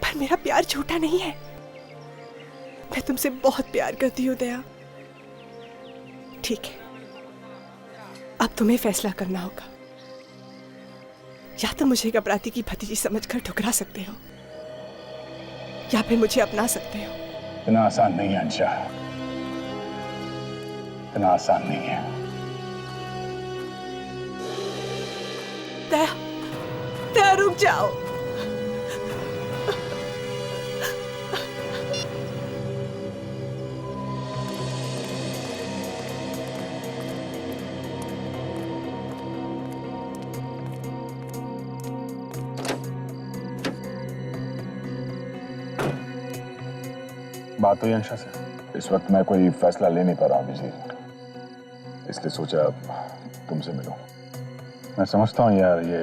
पर मेरा प्यार झूठा नहीं है। मैं तुमसे बहुत प्यार करती हूँ दया। ठीक है, अब तुम्हें फैसला करना होगा। या तो मुझे एक अपराधी की भतीजी समझकर ठुकरा सकते हो, या फिर मुझे अपना सकते हो। इतना आसान नहीं है अंशा, इतना आसान नहीं है। दया, दया रुक जाओ। बात हुई अंशा से। इस वक्त मैं कोई फैसला ले नहीं पा रहा हूँ बिजी, इसलिए सोचा तुमसे मिलूं। मैं समझता हूँ यार ये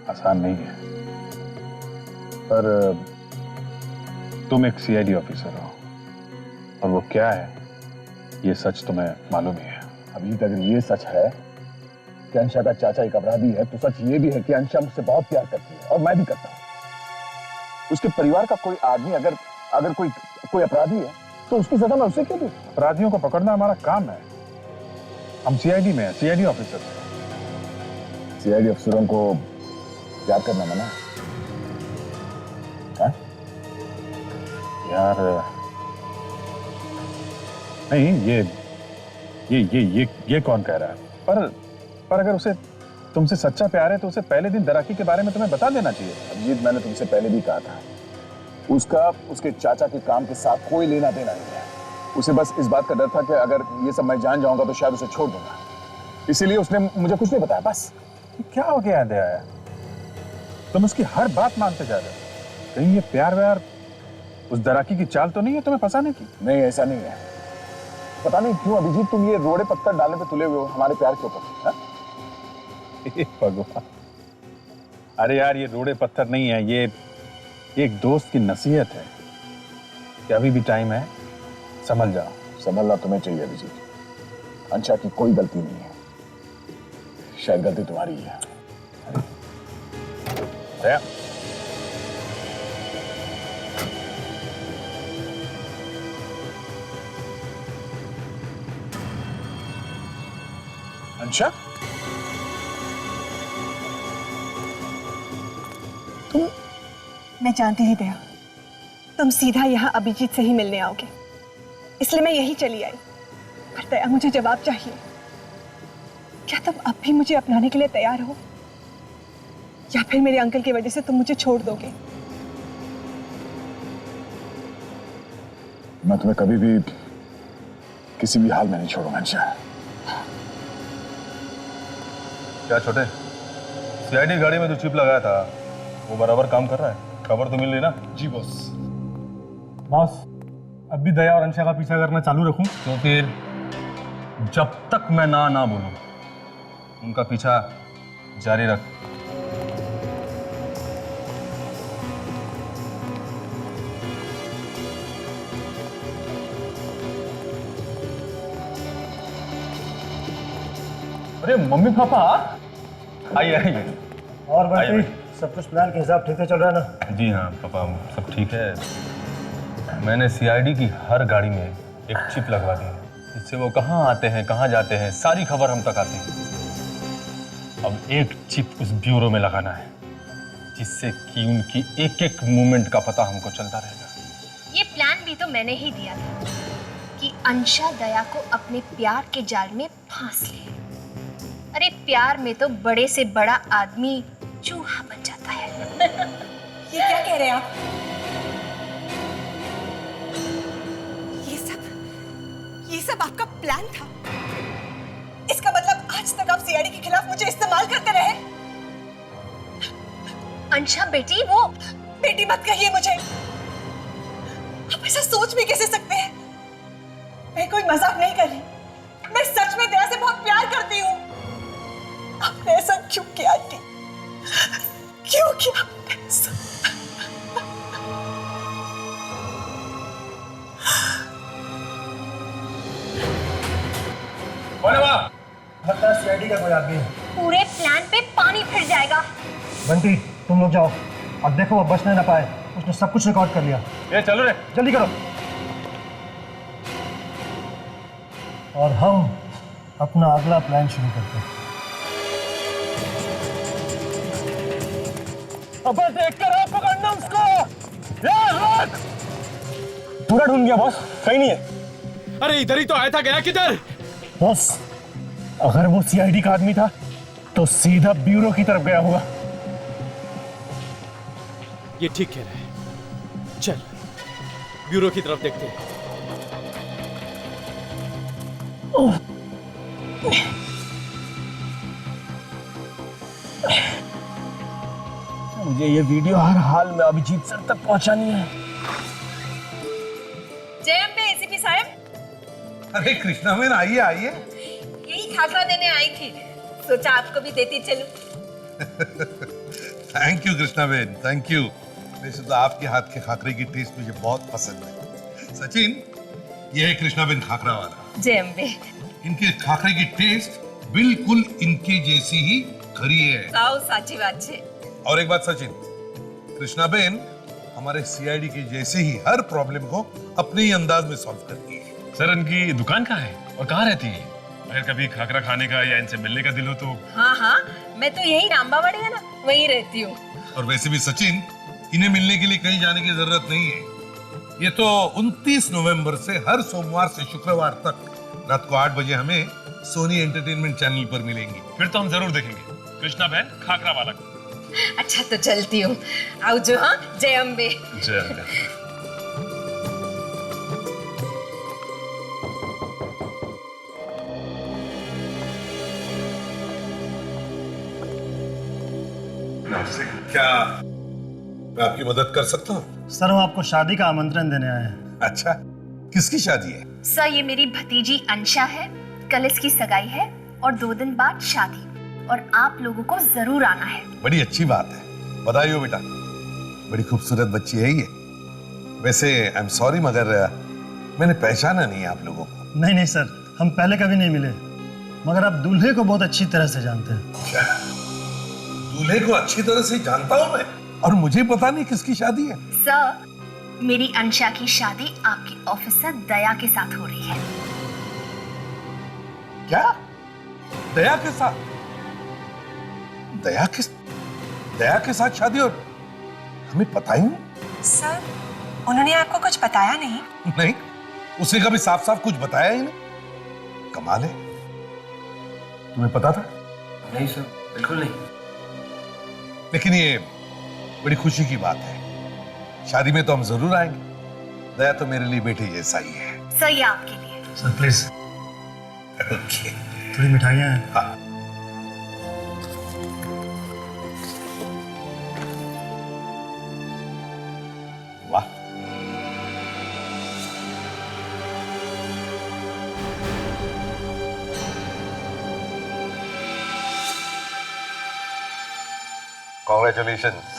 आसान नहीं है, पर तुम एक सीआईडी ऑफिसर हो और वो क्या है ये सच तुम्हें मालूम ही है। अभी अगर ये सच है कि अंशा का चाचा एक अपराधी है, तो सच ये भी है कि अंशा मुझसे बहुत प्यार करती है और मैं भी करता हूँ। उसके परिवार का कोई आदमी अगर कोई अपराधी है तो उसकी सजा मैं उसे क्यों दूं? अपराधियों को पकड़ना हमारा काम है। हम सीआईडी में हैं, सीआईडी ऑफिसर। सीआईडी अफसरों को प्यार करना मना है? यार नहीं, ये कौन कह रहा है? पर अगर उसे तुमसे सच्चा प्यार है तो उसे पहले दिन दराकी के बारे में तुम्हें बता देना चाहिए। अभिजीत, मैंने तुमसे पहले भी कहा था, उसका उसके चाचा के काम के साथ कोई लेना देना नहीं है। उसे बस इस बात का डर था कि अगर ये सब मैं जान जाऊंगा तो शायद उसे छोड़ दूंगा, इसीलिए उसने मुझे कुछ नहीं बताया। बस क्या हो गया है दया? तुम उसकी हर बात मानते जा रहे हो। कहीं ये प्यार व्यार उस दराकी की चाल तो नहीं है तुम्हें फंसाने की? नहीं, ऐसा नहीं है। पता नहीं क्यों अभिजीत तुम ये रोड़े पत्थर डालने पे तुले हुए हो हमारे प्यार के ऊपर। भगवान, अरे यार ये रोड़े पत्थर नहीं है, ये एक दोस्त की नसीहत है कि अभी भी टाइम है, संभल जाओ। संभलना तुम्हें चाहिए अभिजीत। अंशा की कोई गलती नहीं है, शायद गलती तुम्हारी है। दया, अंशा, तुम? मैं जानती ही दया, तुम सीधा यहाँ अभिजीत से ही मिलने आओगे, इसलिए मैं यही चली आई। पर दया, मुझे जवाब चाहिए। क्या तुम अब भी मुझे अपनाने के लिए तैयार हो, या फिर मेरे अंकल की वजह से तुम मुझे छोड़ दोगे? मैं तुम्हें कभी भी किसी भी हाल में नहीं छोड़ूंगा अंशा। क्या छोटे, सीआईडी गाड़ी में जो चिप लगाया था वो बराबर काम कर रहा है? खबर तो मिल रही ना? जी बॉस। बॉस, अब भी दया और अंशा का पीछा करना चालू रखूं? तो फिर जब तक मैं ना बोलूं उनका पीछा जारी रख। अरे मम्मी पापा, आइए। और बंटी, सब कुछ प्लान के हिसाब ठीक से चल रहा है ना? जी हाँ पापा, सब ठीक है। मैंने सीआईडी की हर गाड़ी में एक चिप लगवा दी है, जिससे वो कहाँ आते हैं कहाँ जाते हैं सारी खबर हम तक आती है। अब एक चिप उस ब्यूरो में लगाना है, जिससे कि उनकी एक एक मूवमेंट का पता हमको चलता रहेगा। ये प्लान भी तो मैंने ही दिया था कि अंशा दया को अपने प्यार के जाल में फांस ले। अरे प्यार में तो बड़े से बड़ा आदमी चूहा बन जाता है। ये क्या कह रहे हैं आप? ये सब आपका प्लान था? इसका मतलब आज तक आप सीआईडी के खिलाफ मुझे इस्तेमाल करते रहे? अंशा बेटी, वो बेटी मत कहिए मुझे। आप ऐसा सोच भी कैसे सकते हैं? मैं कोई मजाक नहीं कर रही, मैं सच में दया से बहुत प्यार करती हूँ। आपने ऐसा क्यों किया आंटी? क्यों किया आपने ऐसा? लगता है सीआईडी का कोई आदमी है। पूरे प्लान पे पानी फिर जाएगा। बंटी, तुम लोग जाओ और देखो वो बचने ना पाए। उसने सब कुछ रिकॉर्ड कर लिया। ये चलो रे, जल्दी करो। और हम अपना अगला प्लान शुरू करते हैं। अब देख कर आप पकड़ना उसको। पूरा ढूंढ गया बॉस, कहीं नहीं है। अरे इधर ही तो आया था, गया किधर? बॉस, अगर वो सीआईडी का आदमी था तो सीधा ब्यूरो की तरफ गया होगा। ये ठीक कह रहा है, चल ब्यूरो की तरफ देखते हैं। मुझे ये वीडियो हर हाल में अभिजीत सर तक पहुंचानी है। जय अम्बे एसीपी साहब। अरे कृष्णा बेन, आइए आइए। यही खाखरा देने आई थी, सोचा आपको भी देती चलूं। Thank you Krishna Ben, thank you. वैसे तो आपके हाथ के खाकरे की टेस्ट मुझे बहुत पसंद है। सचिन, ये है कृष्णा बेन खाकरा वाला। जय अम्बे। इनके खाकरे की टेस्ट बिल्कुल इनके जैसी ही खरी है। साओ साची बात छे। और एक बात सचिन, कृष्णा बेन हमारे सीआईडी के जैसे ही हर प्रॉब्लम को अपने ही अंदाज में सॉल्व करती है। सर, इनकी दुकान कहाँ है और कहाँ रहती है? अगर कभी खाकरा खाने का या इनसे मिलने का दिल हो तो। हाँ, मैं तो यही रामबावाड़ी है ना, वहीं रहती हूँ। और वैसे भी सचिन, इन्हें मिलने के लिए कहीं जाने की जरूरत नहीं है। ये तो 29 नवंबर से हर सोमवार से शुक्रवार तक रात को 8 बजे हमें सोनी एंटरटेनमेंट चैनल पर मिलेंगी। फिर तो हम जरूर देखेंगे कृष्णा बहन खाकरा वाला को। अच्छा तो चलती हूँ, आओ जो। हाँ, जय अम्बे। जय अम्बे। क्या मैं आपकी मदद कर सकता हूँ? सर, वो आपको शादी का आमंत्रण देने आए हैं। अच्छा, किसकी शादी है? सर, ये मेरी भतीजी अंशा है, कल इसकी सगाई है और 2 दिन बाद शादी, और आप लोगों को जरूर आना है। बड़ी अच्छी बात है, बधाई हो बेटा। बड़ी खूबसूरत बच्ची है ये। वैसे आई एम सॉरी, मगर मैंने पहचाना नहीं आप लोगों को। नहीं नहीं सर, हम पहले कभी नहीं मिले, मगर आप दूल्हे को बहुत अच्छी तरह से जानते हैं। क्या? दूल्हे को अच्छी तरह से जानता हूँ मैं, और मुझे पता नहीं किसकी शादी है। सर, मेरी अंशा की शादी आपकी ऑफिसर दया के साथ हो रही है। क्या? दया के साथ? दया के साथ शादी? और हमें पता ही नहीं। सर, उन्होंने आपको कुछ बताया नहीं? नहीं, उसने कभी साफ साफ कुछ बताया ही नहीं। कमाल है। तुम्हें पता था? नहीं सर, बिल्कुल नहीं। लेकिन ये बड़ी खुशी की बात है। शादी में तो हम जरूर आएंगे। दया तो मेरे लिए बेटे जैसा ही है। सर ये आपके लिए। Sir please. ओके। थोड़ी मिठाइयाँ हैं। हाँ। वाह। Congratulations.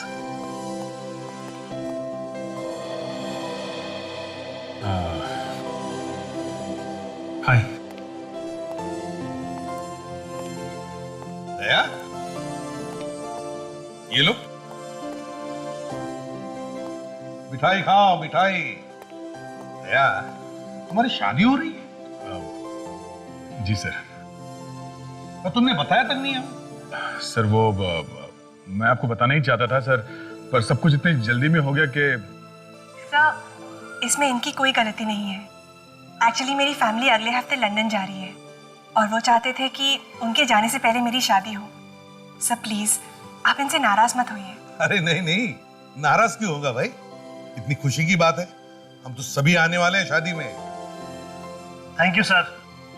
हाय। दया, ये लो मिठाई खाओ, मिठाई। दया, तुम्हारी शादी हो रही है? जी सर। तो तुमने बताया तक नहीं हमें। सर वो मैं आपको बताना ही चाहता था सर, पर सब कुछ इतनी जल्दी में हो गया कि सर इसमें इनकी कोई गलती नहीं है। एक्चुअली मेरी फैमिली अगले हफ्ते लंदन जा रही है और वो चाहते थे कि उनके जाने से पहले मेरी शादी हो। सर प्लीज आप इनसे नाराज मत होइए। अरे नहीं नहीं, नाराज क्यों होगा भाई? इतनी खुशी की बात है। हम तो सभी आने वाले हैं शादी में। Thank you sir.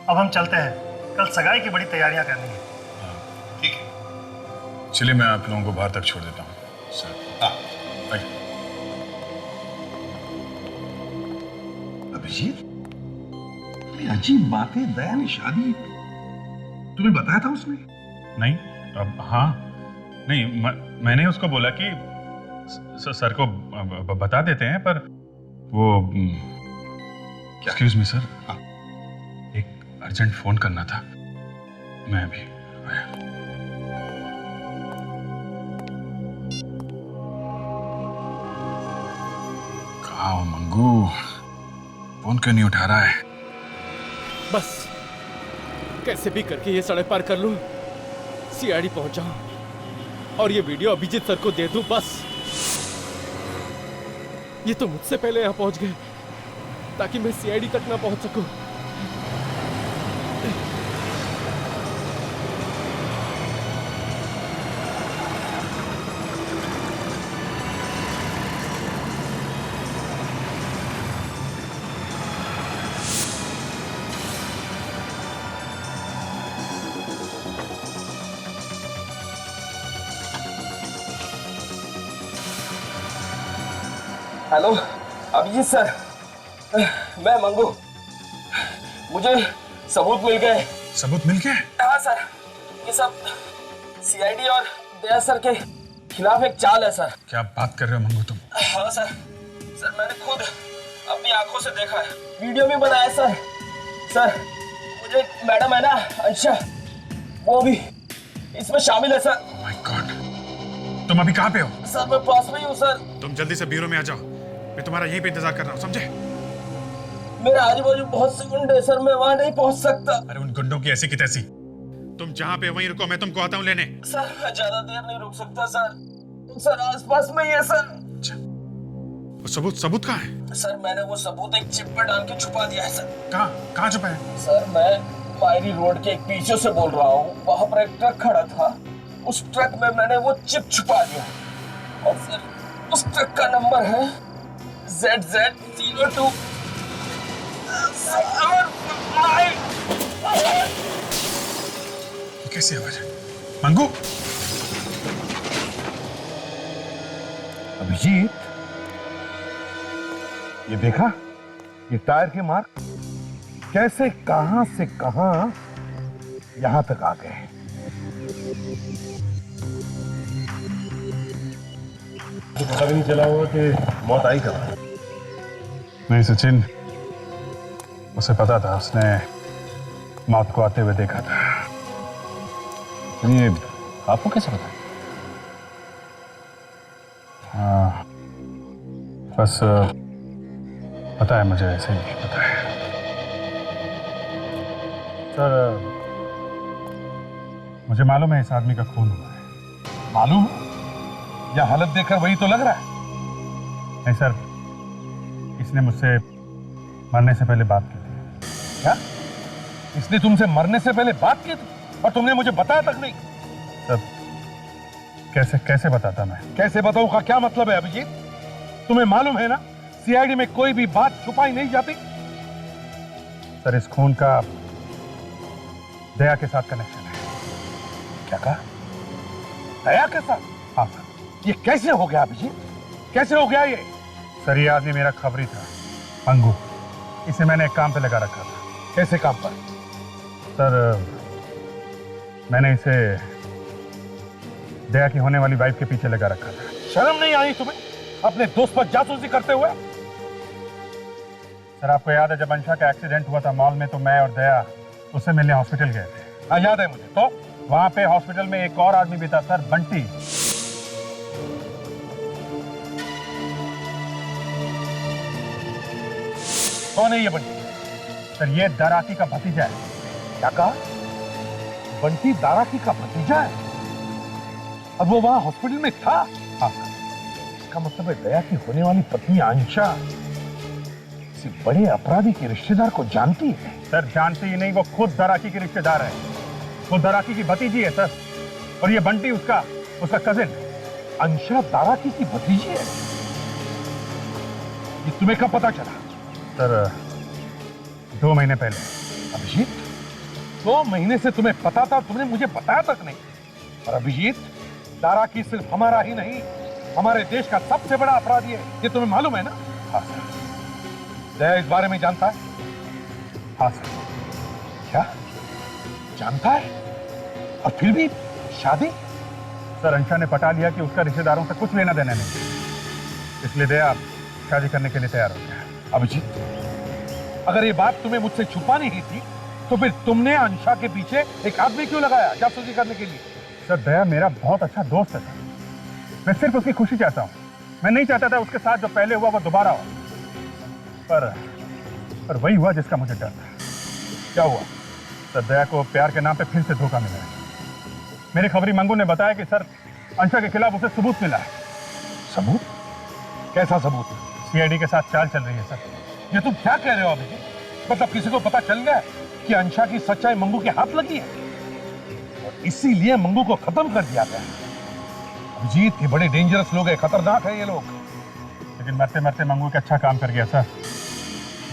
अब हम चलते हैं, कल सगाई की बड़ी तैयारियां करनी है। ठीक है, चलिए मैं आप लोगों को बाहर तक छोड़ देता हूँ सर। अभिजीत, अजीब बात है, दया ने शादी तुम्हें बताया था उसने? नहीं, अब हाँ नहीं, मैंने उसको बोला कि सर को बता देते हैं, पर वो एक्सक्यूज मी सर, एक अर्जेंट फोन करना था। मैं अभी आया। कहाँ हो मंगू? फोन क्यों नहीं उठा रहा है? बस कैसे भी करके ये सड़क पार कर लूं, सीआईडी पहुंच जाऊं और ये वीडियो अभिजीत सर को दे दूं। बस ये तो मुझसे पहले यहां पहुंच गए ताकि मैं सीआईडी तक ना पहुंच सकूं। हेलो अभिजीत सर, मैं मंगू। मुझे सबूत मिल गए। सबूत मिल गए? हाँ सर, ये सब सीआईडी और दया सर के खिलाफ एक चाल है सर। क्या बात कर रहे हो मंगू तुम? हाँ सर, सर मैंने खुद अपनी आंखों से देखा है, वीडियो भी बनाया सर। सर मुझे मैडम है ना अंशा, वो भी इसमें शामिल है सर। Oh my God, तुम अभी कहाँ पे हो? सर मैं पास में ही हूँ सर। तुम जल्दी से ब्यूरो में आ जाओ, मैं तुम्हारा यहीं पे इंतजार कर रहा हूँ, समझे? मेरे आजू बाजू बहुत से गुंडे हैं सर, मैं वहां नहीं पहुंच सकता। अरे उन गुंडों की ऐसी की तैसी, तुम जहाँ पे वहीं रुको, मैं तुमको आता हूँ लेने। सर मैं ज्यादा देर नहीं रुक सकता सर, सर आसपास में ही है सर। सबूत कहाँ है? सर मैंने वो सबूत एक चिप पर डाल के छुपा दिया है सर। कहाँ छुपा है? सर मैं मायरी रोड के एक पीछे से बोल रहा हूँ, वहां पर एक ट्रक खड़ा था, उस ट्रक में मैंने वो चिप छुपा दिया और सर उस ट्रक का नंबर है ZZ02। कैसे आवाज है? मंगू! अभिजीत, ये देखा, ये टायर के मार्क कैसे कहां से कहां यहां तक आ गए। पता भी नहीं चला हुआ कि मौत आई कब। नहीं सचिन, उसे पता था, उसने मौत को आते हुए देखा था। ये आपको कैसे पता? हाँ, बस पता है मुझे, ऐसे ही पता है सर। मुझे मालूम है इस आदमी का खून हुआ है। मालूम? या हालत देखकर वही तो लग रहा है? नहीं सर, इसने मुझसे मरने से पहले बात की थी। क्या? इसने तुमसे मरने से पहले बात की थी? और तुमने मुझे बताया तक नहीं। सर कैसे कैसे बताता मैं? कैसे बताऊं का क्या मतलब है अभिजीत? तुम्हें मालूम है ना सीआईडी में कोई भी बात छुपाई नहीं जाती। सर इस खून का दया के साथ कनेक्शन है। क्या कहा? दया के साथ? हाँ सर। ये कैसे हो गया अभिजीत? कैसे हो गया ये? सर ये आदमी मेरा खबरी था, मंगू। इसे मैंने एक काम पे लगा रखा था। कैसे काम पर? सर मैंने इसे दया की होने वाली वाइफ के पीछे लगा रखा था। शर्म नहीं आई तुम्हें अपने दोस्त पर जासूसी करते हुए? सर आपको याद है जब अंशा का एक्सीडेंट हुआ था मॉल में, तो मैं और दया उससे मिलने हॉस्पिटल गए थे। हाँ याद है मुझे। तो वहां पे हॉस्पिटल में एक और आदमी भी था सर, बंटी। कौन है ये बंटी? सर ये दाराकी का भतीजा है। क्या कहा? बंटी दाराकी का भतीजा है? अब वो वहां हॉस्पिटल में था? हाँ। इसका मतलब है दया की होने वाली पत्नी आंशा किसी बड़े अपराधी के रिश्तेदार को जानती है। सर जानती ही नहीं, वो खुद दाराकी की रिश्तेदार है। वो दाराकी की भतीजी है सर, और ये बंटी उसका कजिन। अंशा दाराकी की भतीजी है? ये तुम्हें कब पता चला? सर 2 महीने पहले। अभिजीत 2 महीने से तुम्हें पता था, तुमने मुझे बताया तक नहीं। और अभिजीत दाराकी सिर्फ हमारा ही नहीं, हमारे देश का सबसे बड़ा अपराधी है, ये तुम्हें मालूम है ना? हाँ सर। दया इस बारे में जानता है? हाँ सर। क्या जानता है? और फिर भी शादी? सर अंशा ने पटा लिया कि उसका रिश्तेदारों से कुछ लेना देना नहीं, इसलिए दया शादी करने के लिए तैयार हो गया। अभिजीत अगर ये बात तुम्हें मुझसे छुपानी ही थी तो फिर तुमने अंशा के पीछे एक आदमी क्यों लगाया जासूसी करने के लिए? सर दया मेरा बहुत अच्छा दोस्त है। मैं सिर्फ उसकी खुशी चाहता हूँ। मैं नहीं चाहता था उसके साथ जो पहले हुआ वो दोबारा हो। पर वही हुआ जिसका मुझे डर था। क्या हुआ? सर दया को प्यार के नाम पे फिर से धोखा मिला है। मेरे खबरी मंगू ने बताया कि सर अंशा के खिलाफ उसे सबूत मिला है। सबूत? कैसा सबूत? सीआईडी के साथ चाल चल रही है सर। ये तुम क्या कह रहे हो अभी? मतलब किसी को पता चल गया कि अंशा की सच्चाई मंगू के हाथ लगी है और इसीलिए मंगू को खत्म कर दिया गया? अभिजीत ये बड़े डेंजरस लोग हैं, खतरनाक है ये लोग। लेकिन मरते मरते मंगू का अच्छा काम कर गया सर।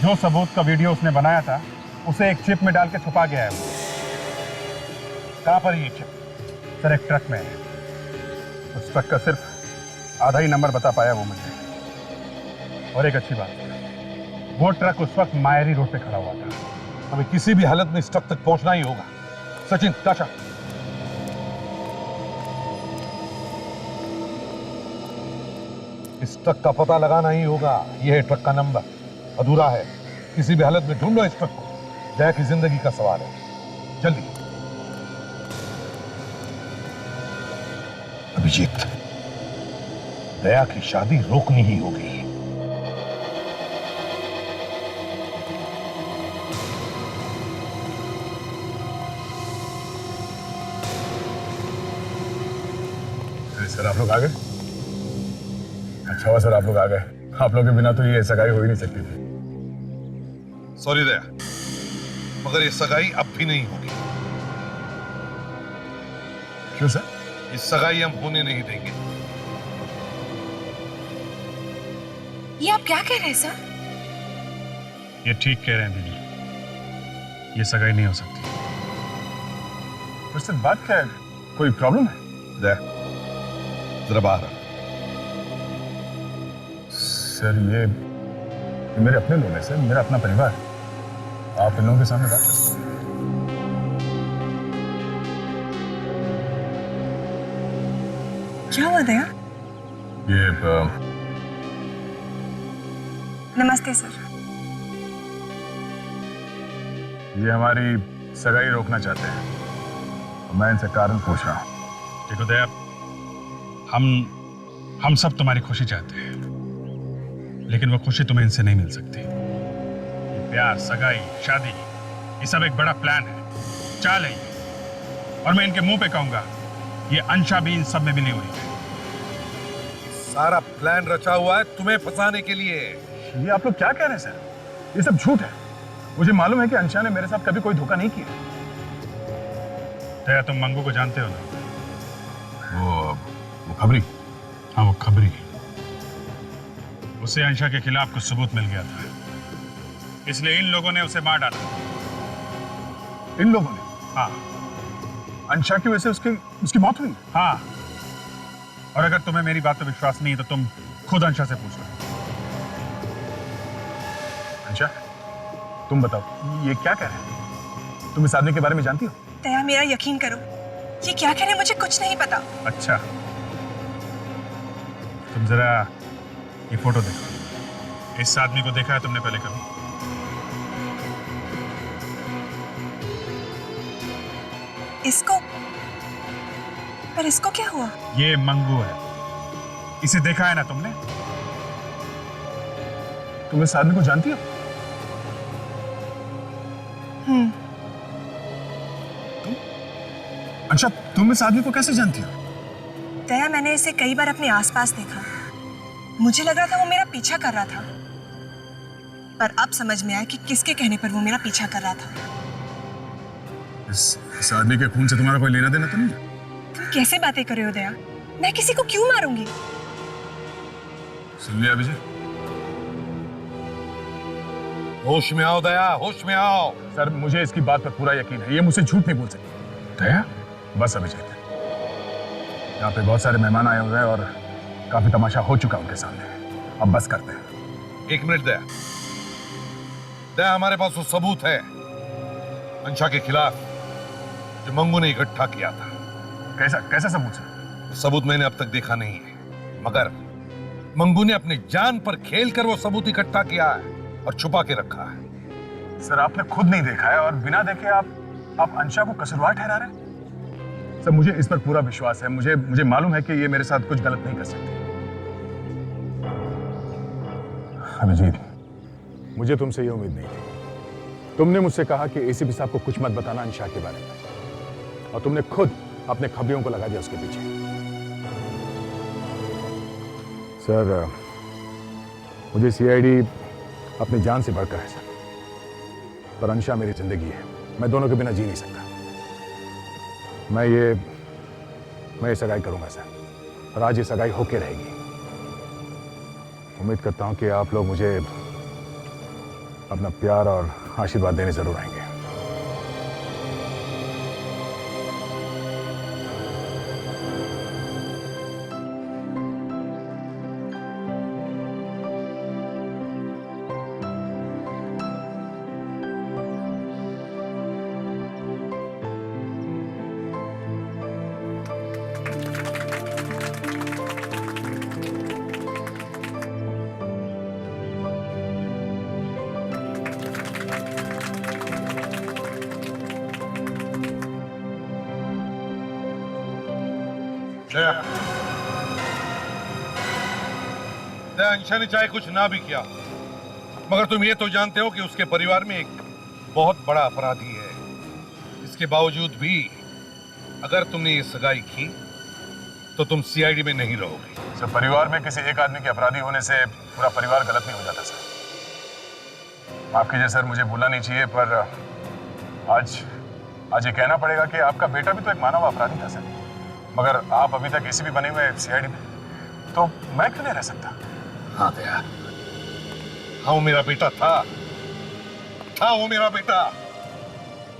जो सबूत का वीडियो उसने बनाया था उसे एक चिप में डाल के छुपा गया है। कहां पर ये चिप? सर एक ट्रक में है। उस ट्रक का सिर्फ आधा ही नंबर बता पाया वो मुझे। और एक अच्छी बात, वो ट्रक उस वक्त मायरी रोड पे खड़ा हुआ था। हमें किसी भी हालत में इस ट्रक तक पहुंचना ही होगा। सचिन, ताशा, इस ट्रक का पता लगाना ही होगा। यह है ट्रक का नंबर, अधूरा है। किसी भी हालत में ढूंढो इस ट्रक को। दया की जिंदगी का सवाल है, जल्दी। अभिजीत दया की शादी रोकनी ही होगी। सर आप लोग आ गए? अच्छा हुआ सर आप लोग आ गए। आप लोगों के बिना तो ये सगाई हो ही नहीं सकती थी। सॉरी दया, मगर ये सगाई अब भी नहीं होगी। क्यों सर? ये सगाई हम होने नहीं देंगे। ये आप क्या कह रहे हैं सर? ये ठीक कह रहे हैं दीदी, ये सगाई नहीं हो सकती। तो सर बात क्या है? कोई प्रॉब्लम है? दया जरा बाहर। सर ये मेरे अपने लोग हैं सर, मेरा अपना परिवार। आप इन लोगों के सामने बात कर सकते हैं। क्या हुआ दया? ये नमस्ते सर। ये हमारी सगाई रोकना चाहते हैं। मैं इनसे कारण पूछ रहा हूँ। देखो दया, हम सब तुम्हारी खुशी चाहते हैं, लेकिन वो खुशी तुम्हें इनसे नहीं मिल सकती। ये प्यार, सगाई, शादी, ये सब एक बड़ा प्लान है, चाल है ये। और मैं इनके मुंह पे कहूंगा, ये अंशा भी इन सब में मिली हुई है। सारा प्लान रचा हुआ है तुम्हें फंसाने के लिए। ये आप लोग क्या कह रहे हैं सर? ये सब झूठ है। मुझे मालूम है कि अंशा ने मेरे साथ कभी कोई धोखा नहीं किया। दया, तुम मंगू को जानते हो ना? वो खबरी। हाँ, वो खबरी। उसे अंशा के खिलाफ कुछ सबूत मिल गया था, इसलिए इन लोगों ने उसे मार डाला। इन लोगों ने? हाँ। अंशा की वजह से उसकी मौत हुई? हाँ। और अगर तुम्हें मेरी बात पर विश्वास नहीं है तो तुम खुद अंशा से पूछ लो। अंशा, तुम बताओ, ये क्या कह रहे हैं? तुम इस आदमी के बारे में जानती हो? दया, मेरा यकीन करो, ये क्या कह रहे हैं मुझे कुछ नहीं पता। अच्छा, तुम जरा ये फोटो देखो। इस आदमी को देखा है तुमने पहले कभी? इसको? पर इसको क्या हुआ? ये मंगू है, इसे देखा है ना तुमने? तुम इस आदमी को जानती हो? अच्छा, तुम इस आदमी को कैसे जानती हो? दया, मैंने इसे कई बार अपने आसपास देखा। मुझे लग रहा था वो मेरा पीछा कर रहा था, पर अब समझ में आया कि किसके कहने पर वो मेरा पीछा कर रहा था। इस आदमी के खून से तुम्हारा कोई लेना देना तो नहीं है? तुम कैसे बातें कर रहे हो दया? मैं किसी को क्यों मारूंगी? सुन लिया विजय? होश में आओ दया, होश में आओ। सर, मुझे इसकी बात पर पूरा यकीन है, ये मुझसे झूठ नहीं बोल सकती। दया, बस अभिजीत, यहाँ पे बहुत सारे मेहमान आए हुए हैं और काफी तमाशा हो चुका उनके सामने, अब बस करते हैं। एक मिनट दया, दया, हमारे पास वो सबूत है अंशा के खिलाफ जो मंगू ने इकट्ठा किया था। कैसा सबूत है? सबूत मैंने अब तक देखा नहीं है, मगर मंगू ने अपनी जान पर खेल कर वो सबूत इकट्ठा किया है और छुपा के रखा है। सर, आपने खुद नहीं देखा है और बिना देखे आप अंशा को कसूरवार ठहरा रहे हैं? सर, मुझे इस पर पूरा विश्वास है। मुझे मालूम है कि ये मेरे साथ कुछ गलत नहीं कर सकते। अभिजीत, मुझे तुमसे ये उम्मीद नहीं थी। तुमने मुझसे कहा कि एसीपी साहब को कुछ मत बताना अंशा के बारे में, और तुमने खुद अपने खबरियों को लगा दिया उसके पीछे। सर, मुझे सीआईडी अपनी जान से बढ़कर है सर, पर अंशा मेरी जिंदगी है, मैं दोनों के बिना जी नहीं सकता। मैं ये सगाई करूंगा सर, और आज ये सगाई होके रहेगी। उम्मीद करता हूं कि आप लोग मुझे अपना प्यार और आशीर्वाद देने जरूर आएंगे। अंशा ने चाहे कुछ ना भी किया, मगर तुम ये तो जानते हो कि उसके परिवार में एक बहुत बड़ा अपराधी है। इसके बावजूद भी अगर तुमने ये सगाई की तो तुम सीआईडी में नहीं रहोगे। सर, परिवार में किसी एक आदमी के अपराधी होने से पूरा परिवार गलत नहीं हो जाता सर। माफ कीजिए सर, मुझे भूलना नहीं चाहिए, पर आज ये कहना पड़ेगा कि आपका बेटा भी तो एक मानव अपराधी था सर, मगर आप अभी तक एसीपी बने हुए सीआईडी में, तो मैं क्यों नहीं रह सकता? हाँ दया, हाँ वो मेरा बेटा था, वो मेरा बेटा,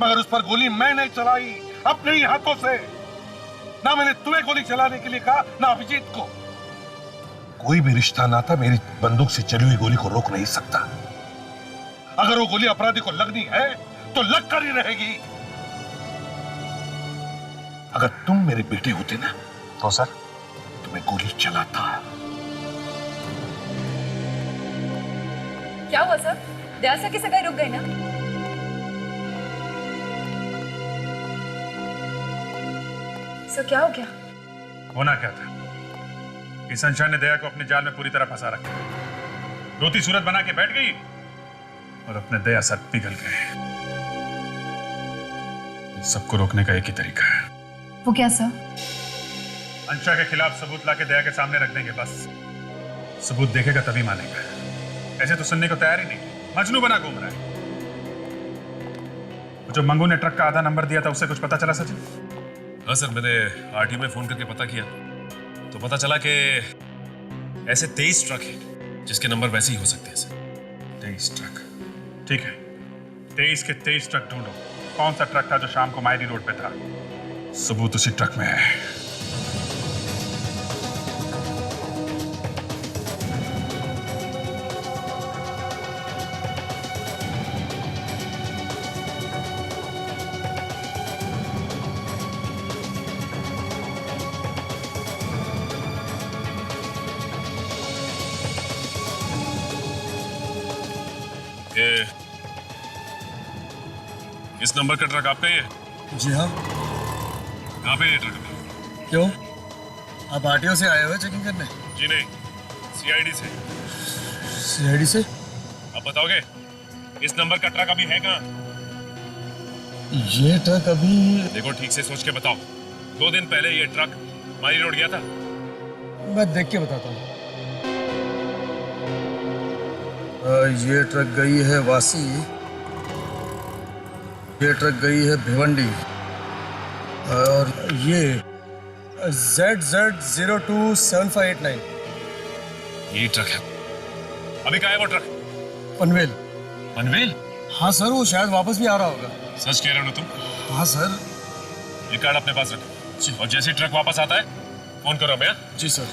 मगर उस पर गोली मैं नहीं चलाई अपने ही हाथों से। ना मैंने तुम्हें गोली चलाने के लिए कहा, ना अभिजीत को। कोई भी रिश्ता नाता मेरी बंदूक से चली हुई गोली को रोक नहीं सकता। अगर वो गोली अपराधी को लगनी है तो लग कर ही रहेगी। अगर तुम मेरे बेटे होते ना तो सर तुम्हें गोली चलाता। क्या हुआ सर? दया सर की सगाई रुक गई ना? सर क्या हो गया? होना क्या था? इस अंशा ने दया को अपने जाल में पूरी तरह फंसा रखा, रोती सूरत बना के बैठ गई और अपने दया सर पिघल गए। इन सबको रोकने का एक ही तरीका है। वो क्या सर? अंशा के खिलाफ सबूत लाके दया के सामने रख देंगे, बस। सबूत देखेगा तभी मानेगा, ऐसे तो सुनने को तैयार ही नहीं, मजनू बना घूम रहा है। जो मंगू ने ट्रक का आधा नंबर दिया था उससे कुछ पता चला सचिन? हाँ सर, मैंने आरटीओ में फोन करके पता किया तो पता चला कि ऐसे 23 ट्रक हैं जिसके नंबर वैसे ही हो सकते हैं सर। 23 ट्रक, ठीक है। 23 के 23 ट्रक ढूंढो। कौन सा ट्रक था जो शाम को मायरी रोड पे था? सबूत उसी ट्रक में है। इस नंबर का ट्रक आपका ही है? जी हाँ। कहाँ पे ये ट्रक? क्यों, आप आरटीओ से आए हुए चेकिंग करने? जी नहीं, सीआईडी से। सीआईडी से? अब बताओगे इस नंबर का ट्रक अभी है कहाँ? ये ट्रक अभी... देखो ठीक से सोच के बताओ। 2 दिन पहले ये ट्रक मारी रोड गया था? मैं देख के बताता हूँ। ये ट्रक गई है वासी, ये ट्रक गई है भिवंडी, और ये ZZ027589 यही ट्रक है। अभी कहाँ है वो ट्रक? पनवेल। पनवेल? हाँ सर, वो शायद वापस भी आ रहा होगा। सच कह रहे हो ना तुम? हाँ सर। ये कार्ड अपने पास रखो और जैसे ट्रक वापस आता है फोन करो हमें। जी सर।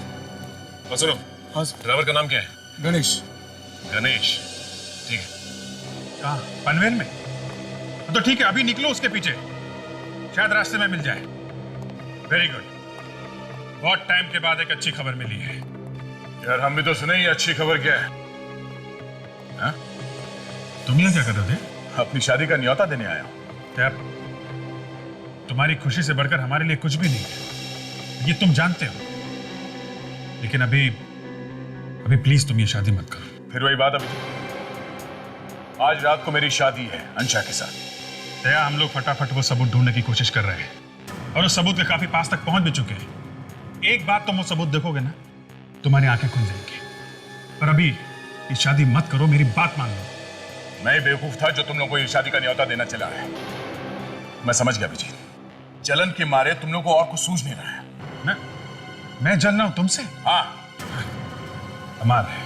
और सुनो, हाँ सर। ड्राइवर का नाम क्या है? गणेश। गणेश, ठीक है। कहाँ? पनवेल में? तो ठीक है, अभी निकलो उसके पीछे, शायद रास्ते में मिल जाए। वेरी गुड, बहुत टाइम के बाद एक अच्छी खबर मिली है। यार हम भी तो सुने, ये अच्छी खबर क्या है? हाँ? तुम यहाँ क्या कर रहे थे? अपनी शादी का न्योता देने आया हूँ। क्या तुम्हारी खुशी से बढ़कर हमारे लिए कुछ भी नहीं है, ये तुम जानते हो। लेकिन अभी प्लीज तुम ये शादी मत करो। फिर वही बात, अभी आज रात को मेरी शादी है अंशा के साथ। दया, हम लोग फटाफट वो सबूत ढूंढने की कोशिश कर रहे हैं और उस सबूत के काफी पास तक पहुंच भी चुके हैं। एक बात तुम वो सबूत देखोगे ना, तुम्हारी आंखें खुल जाएंगी। पर अभी ये शादी मत करो, मेरी बात मान लो। मैं बेवकूफ था जो तुम लोगों को ये शादी का न्योता देना चला है। मैं समझ गया विजय, जलन के मारे तुम लोगों को और कुछ सूझ नहीं रहा है। मैं जल रहा हूं तुमसे? हाँ। कमाल है।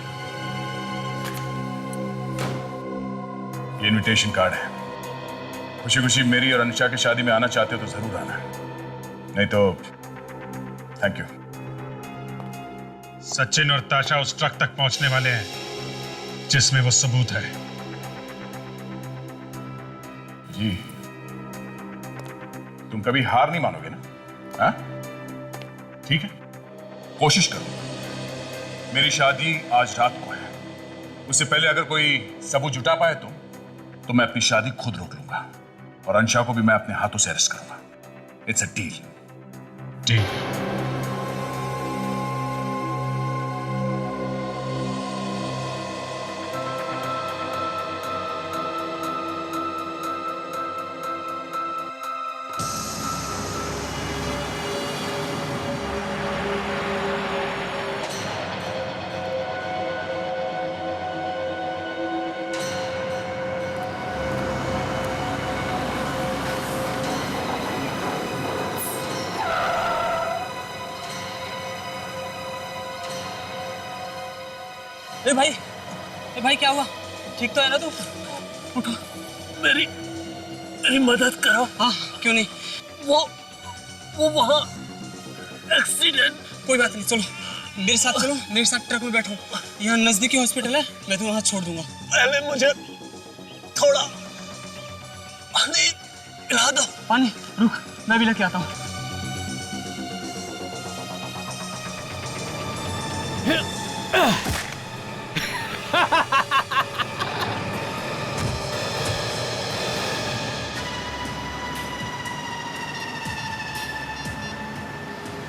ये इनविटेशन कार्ड है। खुशी खुशी मेरी और अनुषा की शादी में आना चाहते हो तो जरूर आना, नहीं तो थैंक यू। सचिन और ताशा उस ट्रक तक पहुंचने वाले हैं जिसमें वो सबूत है। जी, तुम कभी हार नहीं मानोगे ना? हाँ? ठीक है, कोशिश करो। मेरी शादी आज रात को है, उससे पहले अगर कोई सबूत जुटा पाए तो मैं अपनी शादी खुद रोक लूंगा और अंशा को भी मैं अपने हाथों से अरेस्ट करूंगा। It's a deal. डील। ए भाई क्या हुआ? ठीक तो है ना तू? उठो, मेरी मदद करो। हाँ, क्यों नहीं? वो वहाँ एक्सीडेंट। कोई बात नहीं, चलो मेरे साथ चलो, मेरे साथ ट्रक में बैठो। यहाँ नजदीकी हॉस्पिटल है, मैं तुम्हें वहाँ छोड़ दूंगा। पहले मुझे थोड़ा पानी पिला दो। पानी? रुक, मैं भी लेके आता हूँ।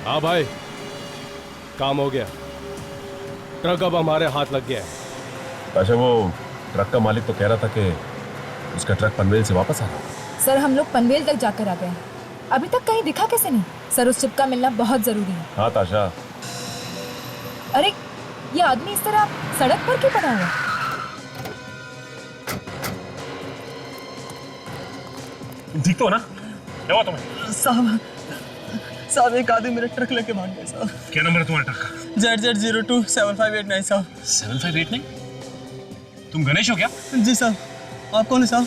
हाँ भाई, काम हो गया। ट्रक अब हमारे हाथ लग गया है। अच्छा, वो ट्रक का मालिक तो कह रहा था कि उसका ट्रक पनवेल से वापस आ रहा है। सर, हम लोग पनवेल तक जाकर आ गए हैं, अभी तक कहीं दिखा कैसे नहीं? सर, उस चिप का मिलना बहुत जरूरी है। हाँ ताशा। अरे, ये आदमी इस तरह सड़क पर क्यों पड़ा है? तुम ठीक तो हो ना? क्या हुआ तुम्हें? साहब, साहब एक आदमी मेरा ट्रक लेके भाग गया साहब। क्या नंबर है तुम्हारे ट्रक का? ZZ027589 साहब। 7589? तुम गणेश हो क्या? जी साहब। आप कौन है साहब?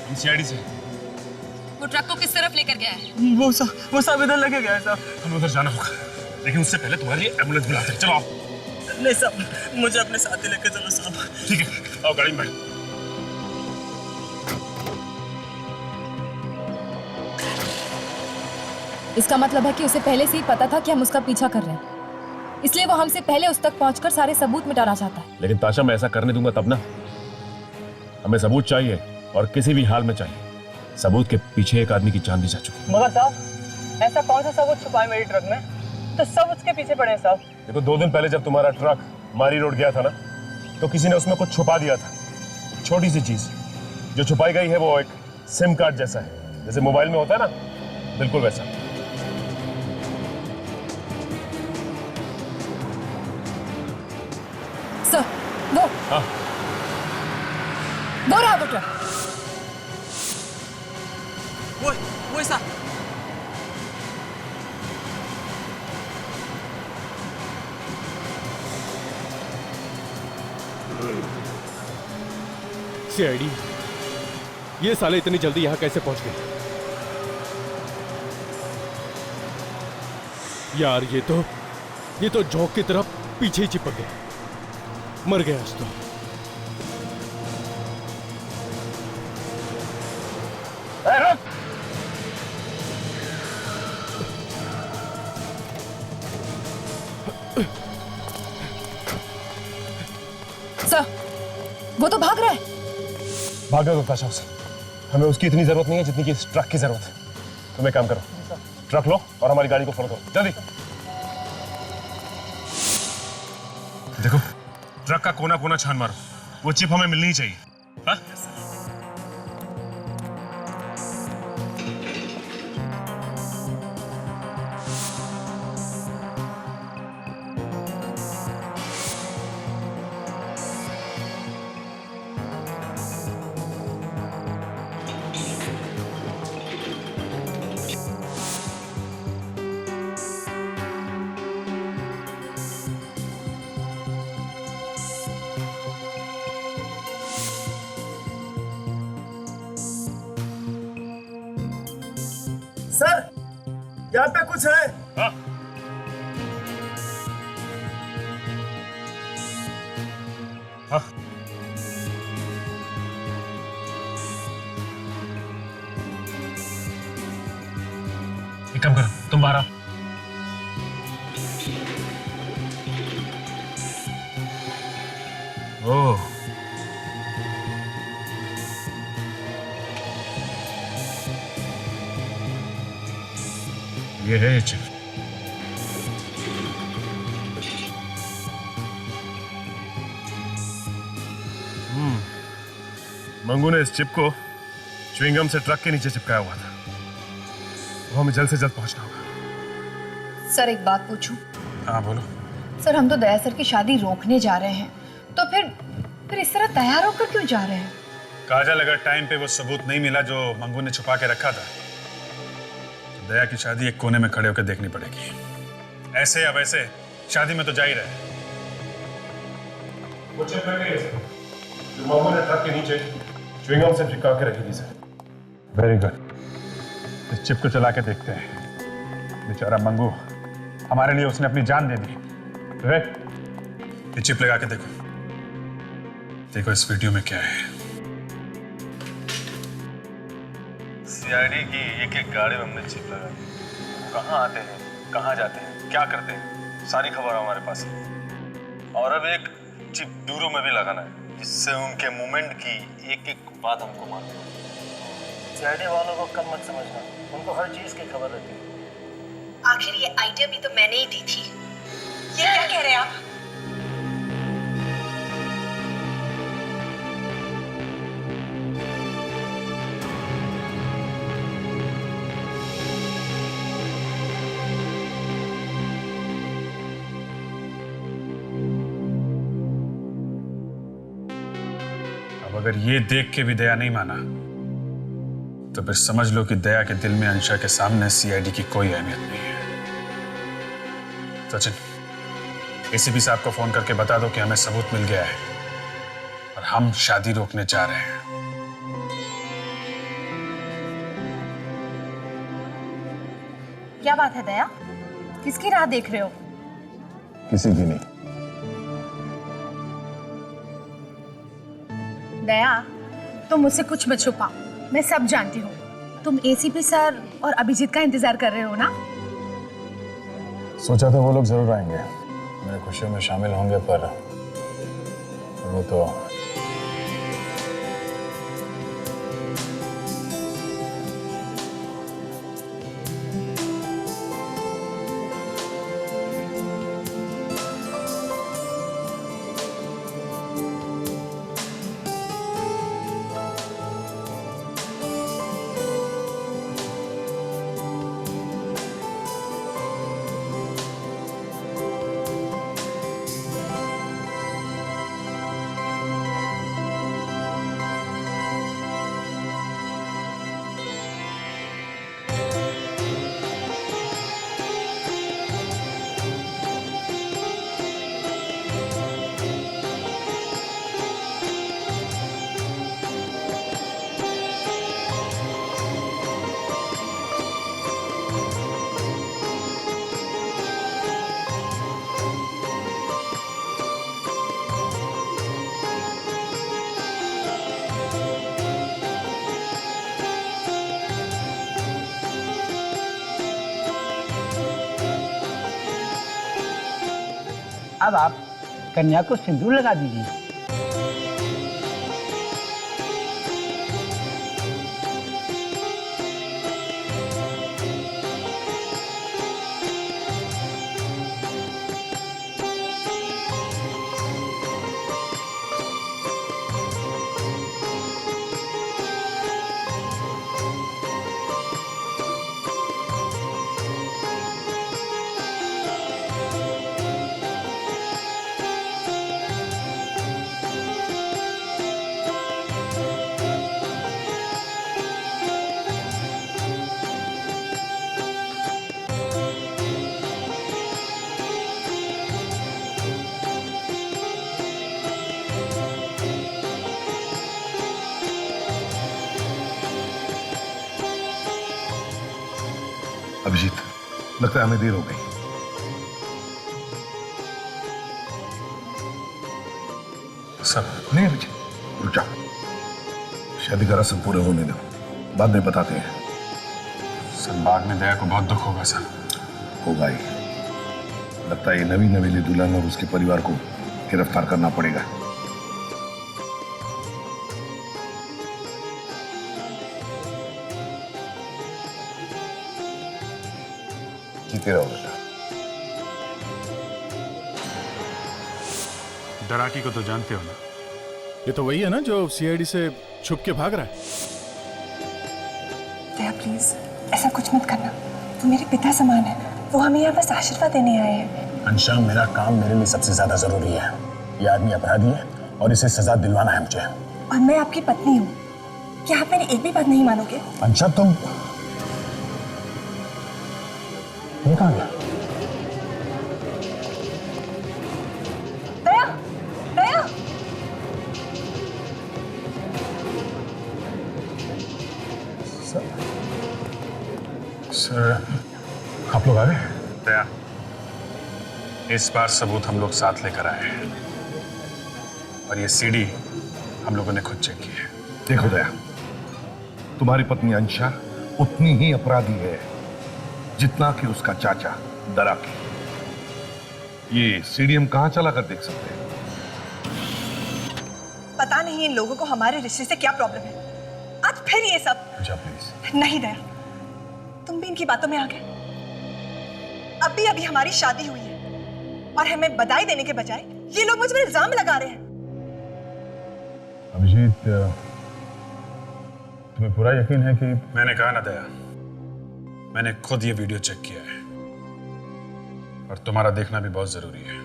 हम सीआईडी से। वो ट्रक को किस तरफ लेकर गया है? वो साहब इधर लेके गया है साहब। हमें उधर जाना होगा, लेकिन उससे पहले तुम्हारे लिए एम्बुलेंस बुलाते हैं। चलो आओ। नहीं साहब, मुझे अपने साथ ही लेके चलो साहब। ठीक है, आओ गाड़ी में बैठो। इसका मतलब है कि उसे पहले से ही पता था कि हम उसका पीछा कर रहे हैं, इसलिए वो हमसे पहले उस तक पहुंचकर सारे सबूत मिटाना चाहता है। लेकिन ताशा, मैं ऐसा करने दूंगा तब ना। हमें सबूत चाहिए, और किसी भी हाल में चाहिए। सबूत के पीछे एक आदमी की जान दी जा चुकी। मगर साहब, ऐसा कौन सा सबूत छुपा है मेरी ट्रक में? तो सब उसके पीछे पड़े हैं साहब। देखो, 2 दिन पहले जब तुम्हारा ट्रक मारी रोड गया था ना, तो किसी ने उसमें कुछ छुपा दिया था। छोटी सी चीज जो छुपाई गई है वो एक सिम कार्ड जैसा है, जैसे मोबाइल में होता है ना, बिल्कुल वैसा। सर, वो हाँ, वो रहा वो ट्रक। वो साहब। सीआईडी, ये साले इतनी जल्दी यहां कैसे पहुंच गए? यार, ये तो जोक की तरफ पीछे ही चिपक गए। मर गया आज तो। सर, वो तो भाग रहा है। भागा दो ताशा उसे। हमें उसकी इतनी जरूरत नहीं है जितनी कि इस ट्रक की जरूरत है। तुम एक काम करो, ट्रक लो और हमारी गाड़ी को फॉलो करो, जल्दी। देखो, ट्रक का कोना कोना छान मारो, वो चिप हमें मिलनी ही चाहिए। हाँ? सर, यहाँ पे कुछ है। हाँ? हाँ? एक काम करो, तुम बाहर आओ। ओह, ये है चिप। मंगू ने इस चिप को च्युइंगम से ट्रक के नीचे चिपकाया हुआ था। वो हमें जल्द से जल्द पहुंचना होगा। सर, एक बात पूछूं? हाँ, बोलो। सर, हम तो दया सर की शादी रोकने जा रहे हैं, तो फिर इस तरह तैयार होकर क्यों जा रहे हैं? काजल, अगर टाइम पे वो सबूत नहीं मिला जो मंगू ने छुपा के रखा था, तो दया की शादी एक कोने में खड़े होकर देखनी पड़ेगी। ऐसे या वैसे शादी में तो जा ही रहे। वो चिप मिल गई है जो मंगू ने ट्रक के नीचे च्युइंगम से चिपका के रखी थी सर। Very good. इस चिप को चला के देखते हैं। बेचारा मंगू, हमारे लिए उसने अपनी जान दे दी। ये चिप लगा के देखो, देखो इस वीडियो में क्या है। सीआईडी की एक गाड़ी में हमने चिप लगा दी। कहाँ आते हैं, कहाँ जाते हैं, क्या करते हैं, सारी खबर हमारे पास है। और अब एक चिप ब्यूरो में भी लगाना है, जिससे उनके मूवमेंट की एक एक बात हमको मालूम हो। सीआईडी वालों को कम मत समझना, उनको हर चीज की खबर रहती है। आखिर ये आइडिया भी तो मैंने ही दी थी। ये क्या कह रहे हैं आप? अब अगर ये देख के भी दया नहीं माना, तो फिर समझ लो कि दया के दिल में अंशा के सामने सीआईडी की कोई अहमियत नहीं है। सचिन, एसीपी साहब को फोन करके बता दो कि हमें सबूत मिल गया है और हम शादी रोकने जा रहे हैं। क्या बात है दया? किसकी राह देख रहे हो? किसी की नहीं। दया, तुम मुझसे कुछ मत छुपाओ, मैं सब जानती हूँ। तुम एसीपी सर और अभिजीत का इंतजार कर रहे हो ना? सोचा था वो लोग जरूर आएंगे, मेरे खुशियों में शामिल होंगे, पर वो तो अब आप कन्या को सिंदूर लगा दीजिए। अभिजीत, लगता है हमें देर हो गई। सर नहीं अभिजीत, रुक जा, शादी का रस्म पूरे होने दो, बाद में बताते हैं। सर बाद में दया को बहुत दुख होगा सर। होगा ही। लगता है ये नवी नवेली दुल्हन और उसके परिवार को गिरफ्तार करना पड़ेगा। जीते रहो बेटा। डराकी को तो जानते हो ना? ये तो वही है ना जो सीआईडी से छुप के भाग रहा है। दया प्लीज ऐसा कुछ मत करना, वो मेरे पिता समान है, वो हमें यहाँ बस आशीर्वाद देने आए हैं। अंशाम, मेरा काम मेरे लिए सबसे ज्यादा जरूरी है। ये आदमी अपराधी है और इसे सजा दिलवाना है मुझे। और मैं आपकी पत्नी हूँ, क्या आप मेरी एक भी बात नहीं मानोगे? अंशाम, तुम ये कहाँ गया? दया, दया। सर आप लोग आ गए? दया, इस बार सबूत हम लोग साथ लेकर आए हैं और ये सीडी हम लोगों ने खुद चेक की है। देखो दया, तुम्हारी पत्नी अंशा उतनी ही अपराधी है जितना कि उसका चाचा डराकी। ये सीडी हम कहां चला कर देख सकते हैं? पता नहीं इन लोगों को हमारे रिश्ते से क्या प्रॉब्लम है, आज फिर ये सब। प्लीज। नहीं दया, तुम भी इनकी बातों में आ गए। अभी अभी हमारी शादी हुई है और हमें बधाई देने के बजाय ये लोग मुझ पर इल्जाम लगा रहे हैं। अभिजीत, तुम्हें पूरा यकीन है कि मैंने कहा ना दया, मैंने खुद ये वीडियो चेक किया है और तुम्हारा देखना भी बहुत जरूरी है।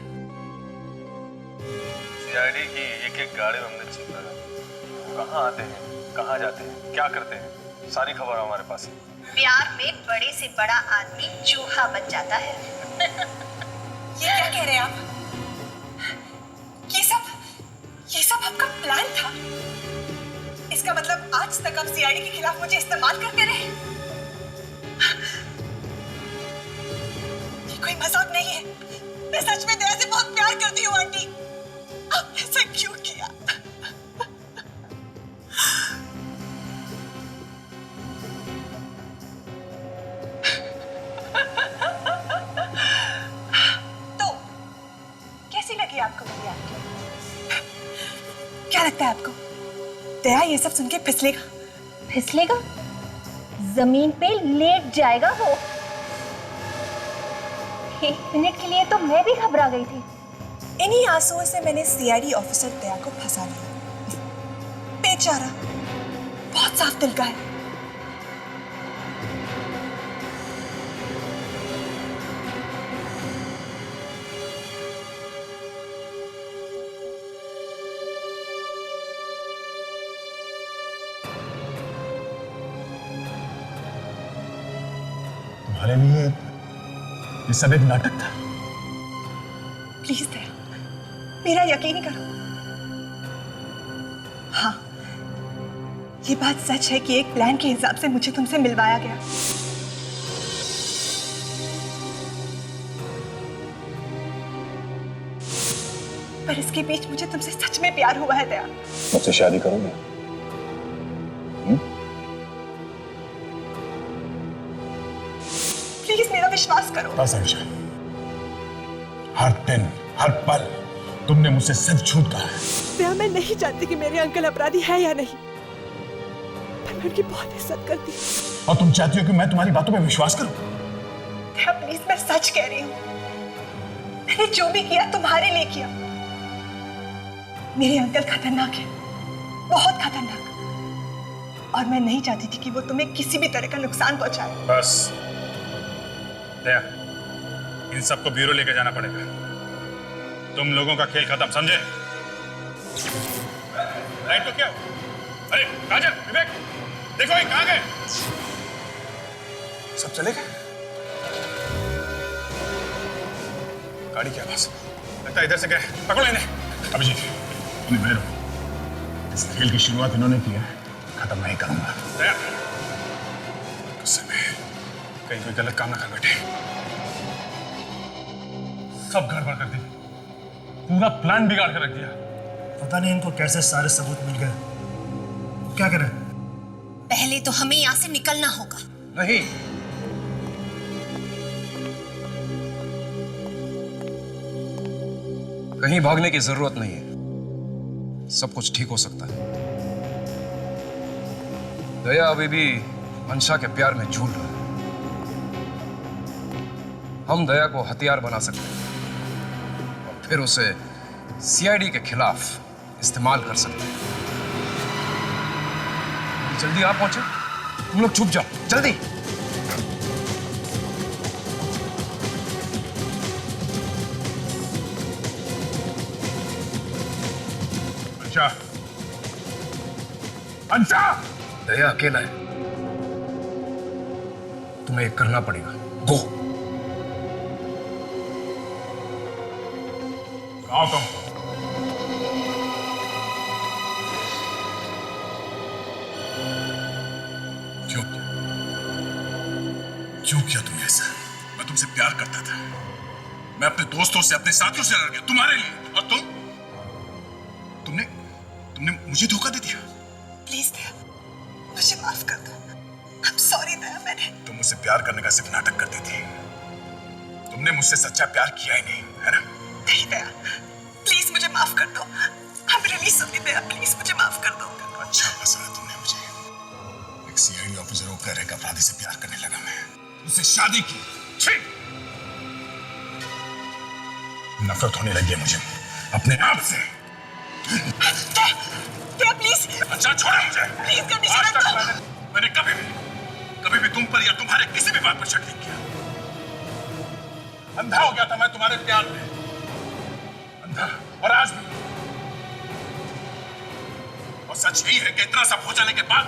सीआईडी की एक गाड़ी हमने चेक करा, कहाँ आते हैं, कहाँ जाते हैं, क्या करते हैं, सारी खबर हमारे पास है। प्यार में बड़े से बड़ा आदमी चूहा बन जाता है। ये क्या कह रहे हैं आप? ये सब आपका प्लान था? इसका मतलब आज तक आप सीआईडी के खिलाफ मुझे इस्तेमाल करते रहे? ये कोई मजाक नहीं है। मैं सच में दया से बहुत प्यार करती हूँ आंटी। आपने ऐसा क्यों किया? तो कैसी लगी आपको मेरी आंटी? क्या लगता है आपको दया ये सब सुन के फिसलेगा? फिसलेगा? जमीन पे लेट जाएगा वो। एक मिनट के लिए तो मैं भी घबरा गई थी। इन्हीं आंसुओं से मैंने सीआईडी ऑफिसर दया को फंसा लिया। बेचारा बहुत साफ दिल का है। तुम्हारे लिए ये सब एक नाटक था? प्लीज दया, मेरा यकीन करो। हाँ, ये बात सच है कि एक प्लान के हिसाब से मुझे तुमसे मिलवाया गया। पर इसके बीच मुझे तुमसे सच में प्यार हुआ है दया। मुझसे शादी करोगे? प्लीज मेरा विश्वास करो। बस अंशा, हर दिन हर पल तुमने मुझसे सच झूठ कहा है। दया, मैं नहीं जानती कि मेरे अंकल अपराधी है या नहीं, पर मैं उनकी बहुत इज्जत करती हूँ। और तुम चाहती हो कि मैं तुम्हारी बातों पे विश्वास करूं? दया प्लीज, मैं सच कह रही हूँ। मैंने जो भी किया तुम्हारे लिए किया। मेरे अंकल खतरनाक है, बहुत खतरनाक, और मैं नहीं चाहती थी कि वो तुम्हें किसी भी तरह का नुकसान पहुंचाए। बस दया, इन सबको ब्यूरो लेके जाना पड़ेगा। तुम लोगों का खेल खत्म, समझे? लाइट को क्या? अरे काजल, विवेक, देखो ये कहां गए? सब चले गए? गाड़ी के आवाज लगता है इधर से गए। पकड़ो इन्हें। अभिजीत, इन्हें मेरे लो। इस खेल की शुरुआत इन्होंने की है, खत्म नहीं करूंगा। दया, गुस्से में कहीं कोई गलत काम ना कर बैठे। सब गड़बड़ कर दी, पूरा प्लान बिगाड़ कर रख दिया। पता नहीं इनको कैसे सारे सबूत मिल गए। क्या करें? पहले तो हमें यहाँ से निकलना होगा। नहीं, कहीं भागने की जरूरत नहीं है। सब कुछ ठीक हो सकता है। दया अभी भी अंशा के प्यार में झूल रहा है। हम दया को हथियार बना सकते हैं और फिर उसे सीआईडी के खिलाफ इस्तेमाल कर सकते हैं। जल्दी आप पहुंचे, तुम लोग छुप जाओ, जल्दी। अंशा, अंशा! दया अकेला है, तुम्हें एक करना पड़ेगा। गो। आओ तुम। क्यों किया तुमने ऐसा? मैं तुमसे प्यार करता था, मैं अपने दोस्तों से, अपने साथियों से लड़ गया तुम्हारे लिए, और तुमने मुझे धोखा दे दिया। प्लीज दया, मुझे माफ कर दो। I'm sorry दया, मैंने तुम मुझसे प्यार करने का सिर्फ नाटक करती थी। तुमने मुझसे सच्चा प्यार किया ही नहीं, है ना? नहीं दया, प्लीज मुझे माफ कर दो। I'm really sorry Daya, please मुझे माफ कर दो। अच्छा फंसाया तुमने मुझे। एक सीआईडी ऑफिसर होकर एक अपराधी से प्यार करने लगा मैं, उससे शादी की। छी! नफरत होने लगी है मुझे अपने आप से। दया प्लीज। अच्छा छोड़ो मुझे। प्लीज कर आज तक मैंने कभी भी तुम पर या तुम्हारे किसी भी बात पर शक नहीं किया। अंधा हो गया था मैं तुम्हारे प्यार में, अंधा, और आज भी। और सच यही है कि इतना सब हो जाने के बाद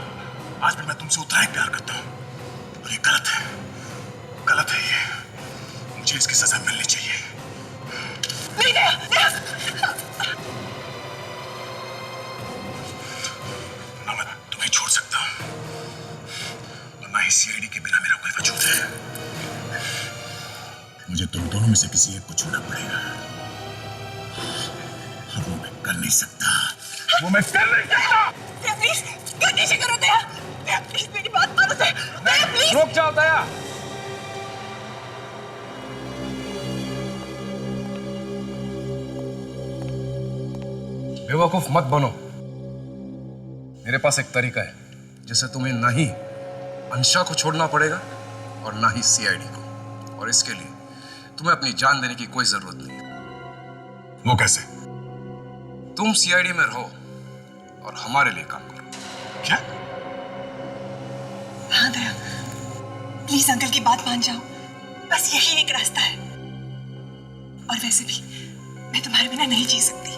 आज भी मैं तुमसे उतना ही प्यार करता हूं। और ये गलत है, गलत है ये। मुझे इसकी सजा मिलनी चाहिए। नहीं दया, दया। ना मैं तुम्हें छोड़ सकता हूं, और ना ही सीआईडी के बिना मेरा कोई वजूद है। मुझे तुम दोनों में से किसी एक को चुनना पड़ेगा, और वो मैं कर नहीं सकता। वो मैं कर नहीं सकता। दया प्लीज, नीचे करो दया। दया प्लीज मेरी बात मानो दया। दया प्लीज। रुक जाओ दया। बेवकूफ मत बनो। मेरे पास एक तरीका है जिससे तुम्हें ना ही अंशा को छोड़ना पड़ेगा और ना ही सीआईडी को, और इसके लिए तुम्हें अपनी जान देने की कोई जरूरत नहीं। वो कैसे? तुम सीआईडी में रहो और हमारे लिए काम करो। क्या? हाँ दया, प्लीज अंकल की बात मान जाओ, बस यही एक रास्ता है। और वैसे भी मैं तुम्हारे बिना नहीं जी सकती।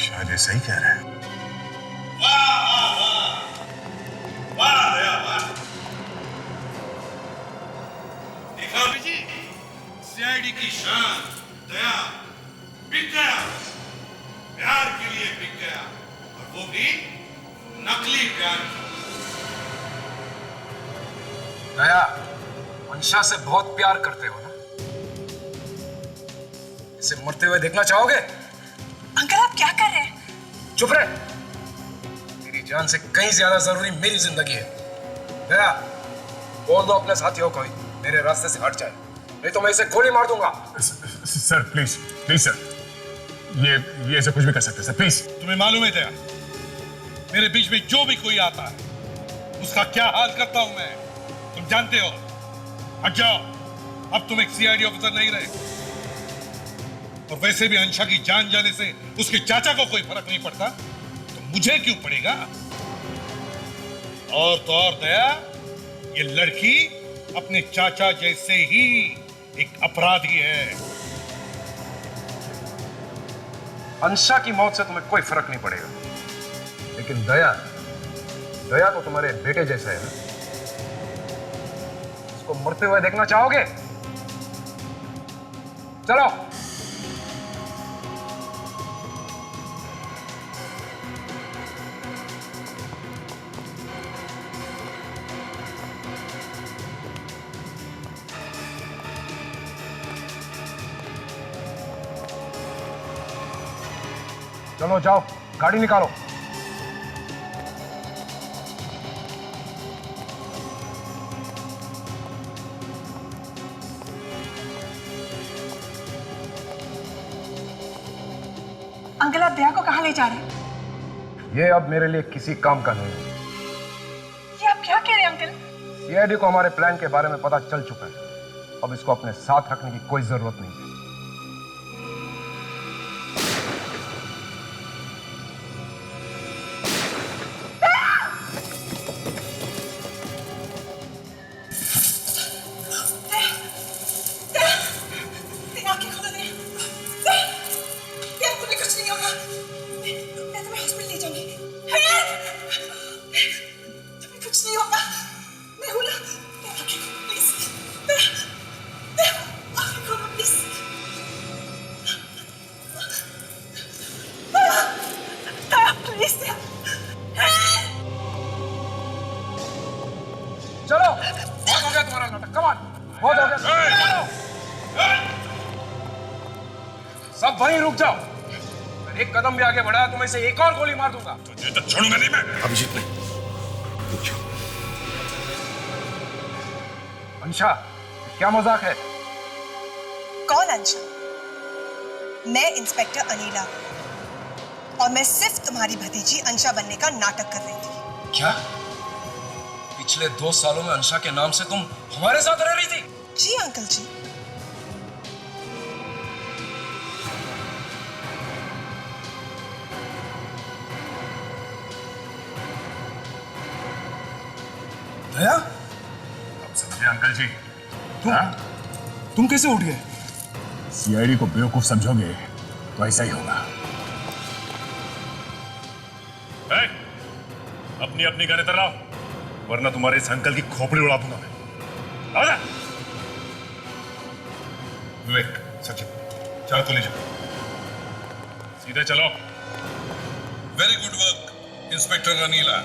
शायद ये सही कह रहा है। वाह दया वाह। देखा जी, सीआईडी की शान दया बिक गया, प्यार के लिए बिक गया, और वो भी नकली प्यार। दया, अंशा से बहुत प्यार करते हो ना? इसे मरते हुए देखना चाहोगे? अंकल आप क्या कर रहे हैं? चुप रहे। तेरी जान से कहीं ज्यादा जरूरी मेरी जिंदगी है। दया, बोल दो अपने साथियों को मेरे रास्ते से हट जाए, नहीं तो मैं इसे गोली मार दूंगा। सर प्लीज, प्लीज सर, ये ऐसे कुछ भी कर सकते सर, प्लीज। तुम्हें मालूम है दया, मेरे बीच में जो भी कोई आता है उसका क्या हाल करता हूं मैं, तुम जानते हो। हट जाओ, अब तुम एक सीआईडी ऑफिसर नहीं रहे। और वैसे भी अंशा की जान जाने से उसके चाचा को कोई फर्क नहीं पड़ता, तो मुझे क्यों पड़ेगा? और तो और दया, ये लड़की अपने चाचा जैसे ही एक अपराधी है। अंशा की मौत से तुम्हें कोई फर्क नहीं पड़ेगा, लेकिन दया, दया तो तुम्हारे बेटे जैसा है ना? उसको मरते हुए देखना चाहोगे? चलो। चलो जाओ, गाड़ी निकालो। अंकल आप दया को कहाँ ले जा रहे हैं? ये अब मेरे लिए किसी काम का नहीं है। ये आप क्या कह रहे हैं अंकल? सीआईडी को हमारे प्लान के बारे में पता चल चुका है, अब इसको अपने साथ रखने की कोई जरूरत नहीं है। चलो, बहुत हो गया तुम्हारा नाटक, कम ऑन, बहुत हो गया। सब वहीं रुक जाओ, अगर एक कदम भी आगे बढ़ाया तो मैं इसे एक और गोली मार दूंगा। तुझे तो छोड़ूंगा नहीं मैं। अभिजीत नहीं, रुक जाओ। अंशा, क्या मजाक है? कौन अंशा? मैं इंस्पेक्टर अनीला, और मैं सिर्फ तुम्हारी भतीजी अंशा बनने का नाटक कर रही थी। क्या? पिछले 2 सालों में अंशा के नाम से तुम हमारे साथ रह रही थी? जी अंकल जी। दया? अब समझे अंकल जी? तुम कैसे उठ गए? सीआईडी को बेवकूफ समझोगे तो ऐसा ही होगा। अपनी अपनी गन इधर लाओ, वरना तुम्हारे इस अंकल की खोपड़ी उड़ा दूंगा मैं। आओ ना। विवेक, सचिन, चलो कॉलेज सीधे चलो। Very good work inspector Ranila.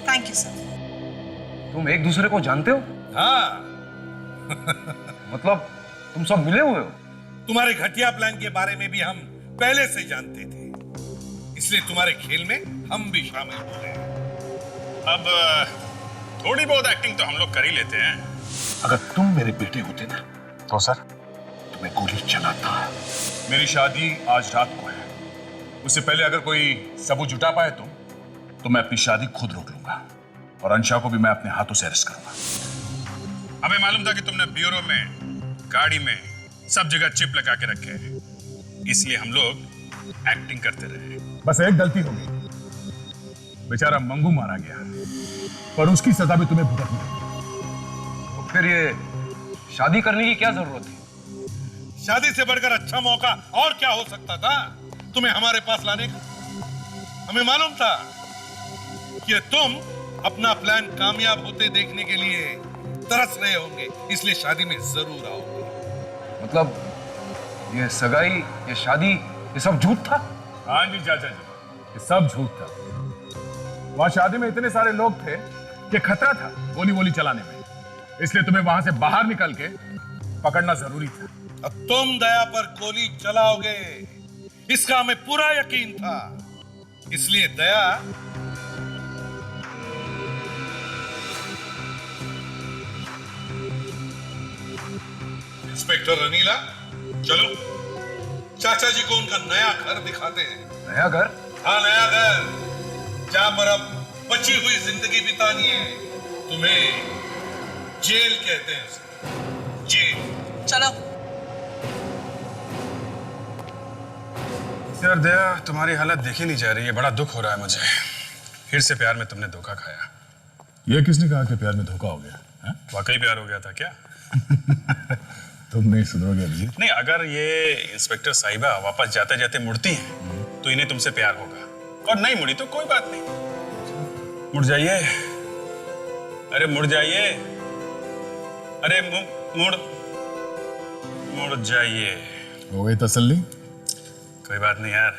Thank you sir. तुम एक दूसरे को जानते हो? हाँ। मतलब तुम सब मिले हुए हो? तुम्हारे घटिया प्लान के बारे में भी हम पहले से जानते थे, इसलिए तुम्हारे खेल में हम भी शामिल हो गए। अब थोड़ी बहुत एक्टिंग तो हम लोग कर ही लेते हैं। अगर तुम मेरे बेटे होते ना तो सर तुम्हें गोली चलाता। मेरी शादी आज रात को है, उससे पहले अगर कोई सबूत जुटा पाए तो मैं अपनी शादी खुद रोक लूंगा और अंशा को भी मैं अपने हाथों से अरेस्ट करूंगा। हमें मालूम था कि तुमने ब्यूरो में, गाड़ी में, सब जगह चिप लगा के रखे हैं, इसलिए हम लोग एक्टिंग करते रहे। बस एक गलती हो गई, बेचारा मंगू मारा गया, पर उसकी सजा भी तुम्हें भुगतनी होगी। तो फिर ये शादी करने की क्या जरूरत थी? शादी से बढ़कर अच्छा मौका और क्या हो सकता था तुम्हें हमारे पास लाने का? हमें मालूम था कि तुम अपना प्लान कामयाब होते देखने के लिए तरस रहे होंगे, इसलिए शादी में जरूर आओगे। मतलब ये सगाई, ये शादी, ये सब झूठ था? हाँ जी चाचा जी, ये सब झूठ था। वहां शादी में इतने सारे लोग थे कि खतरा था गोली वोली चलाने में, इसलिए तुम्हें वहां से बाहर निकल के पकड़ना जरूरी था। अब तुम दया पर गोली चलाओगे इसका हमें पूरा यकीन था, इसलिए दया इंस्पेक्टर रनीला, चलो चाचा जी को उनका नया घर दिखाते हैं। नया घर? हाँ नया घर, जहां पर अब बची हुई जिंदगी बितानी है। तुम्हें जेल कहते हैं, जेल। चलो। यार दया, तुम्हारी हालत देखी नहीं जा रही है, बड़ा दुख हो रहा है मुझे। फिर से प्यार में तुमने धोखा खाया। ये किसने कहा कि प्यार में धोखा हो गया? वाकई प्यार हो गया था क्या? तुम नहीं सुधरोगे अभी। नहीं, अगर ये इंस्पेक्टर साहिबा वापस जाते जाते मुड़ती हैं तो इन्हें तुमसे प्यार होगा, और नहीं मुड़ी तो कोई बात नहीं। मुड़ जाइए, अरे मुड़ जाइए, अरे मुड़ जाइए। हो गई तसल्ली? कोई बात नहीं यार,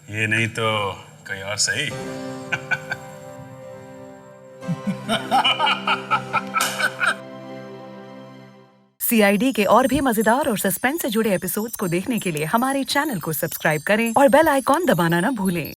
ये नहीं तो कहीं और सही। CID के और भी मजेदार और सस्पेंस से जुड़े एपिसोड्स को देखने के लिए हमारे चैनल को सब्सक्राइब करें और बेल आइकॉन दबाना ना भूलें।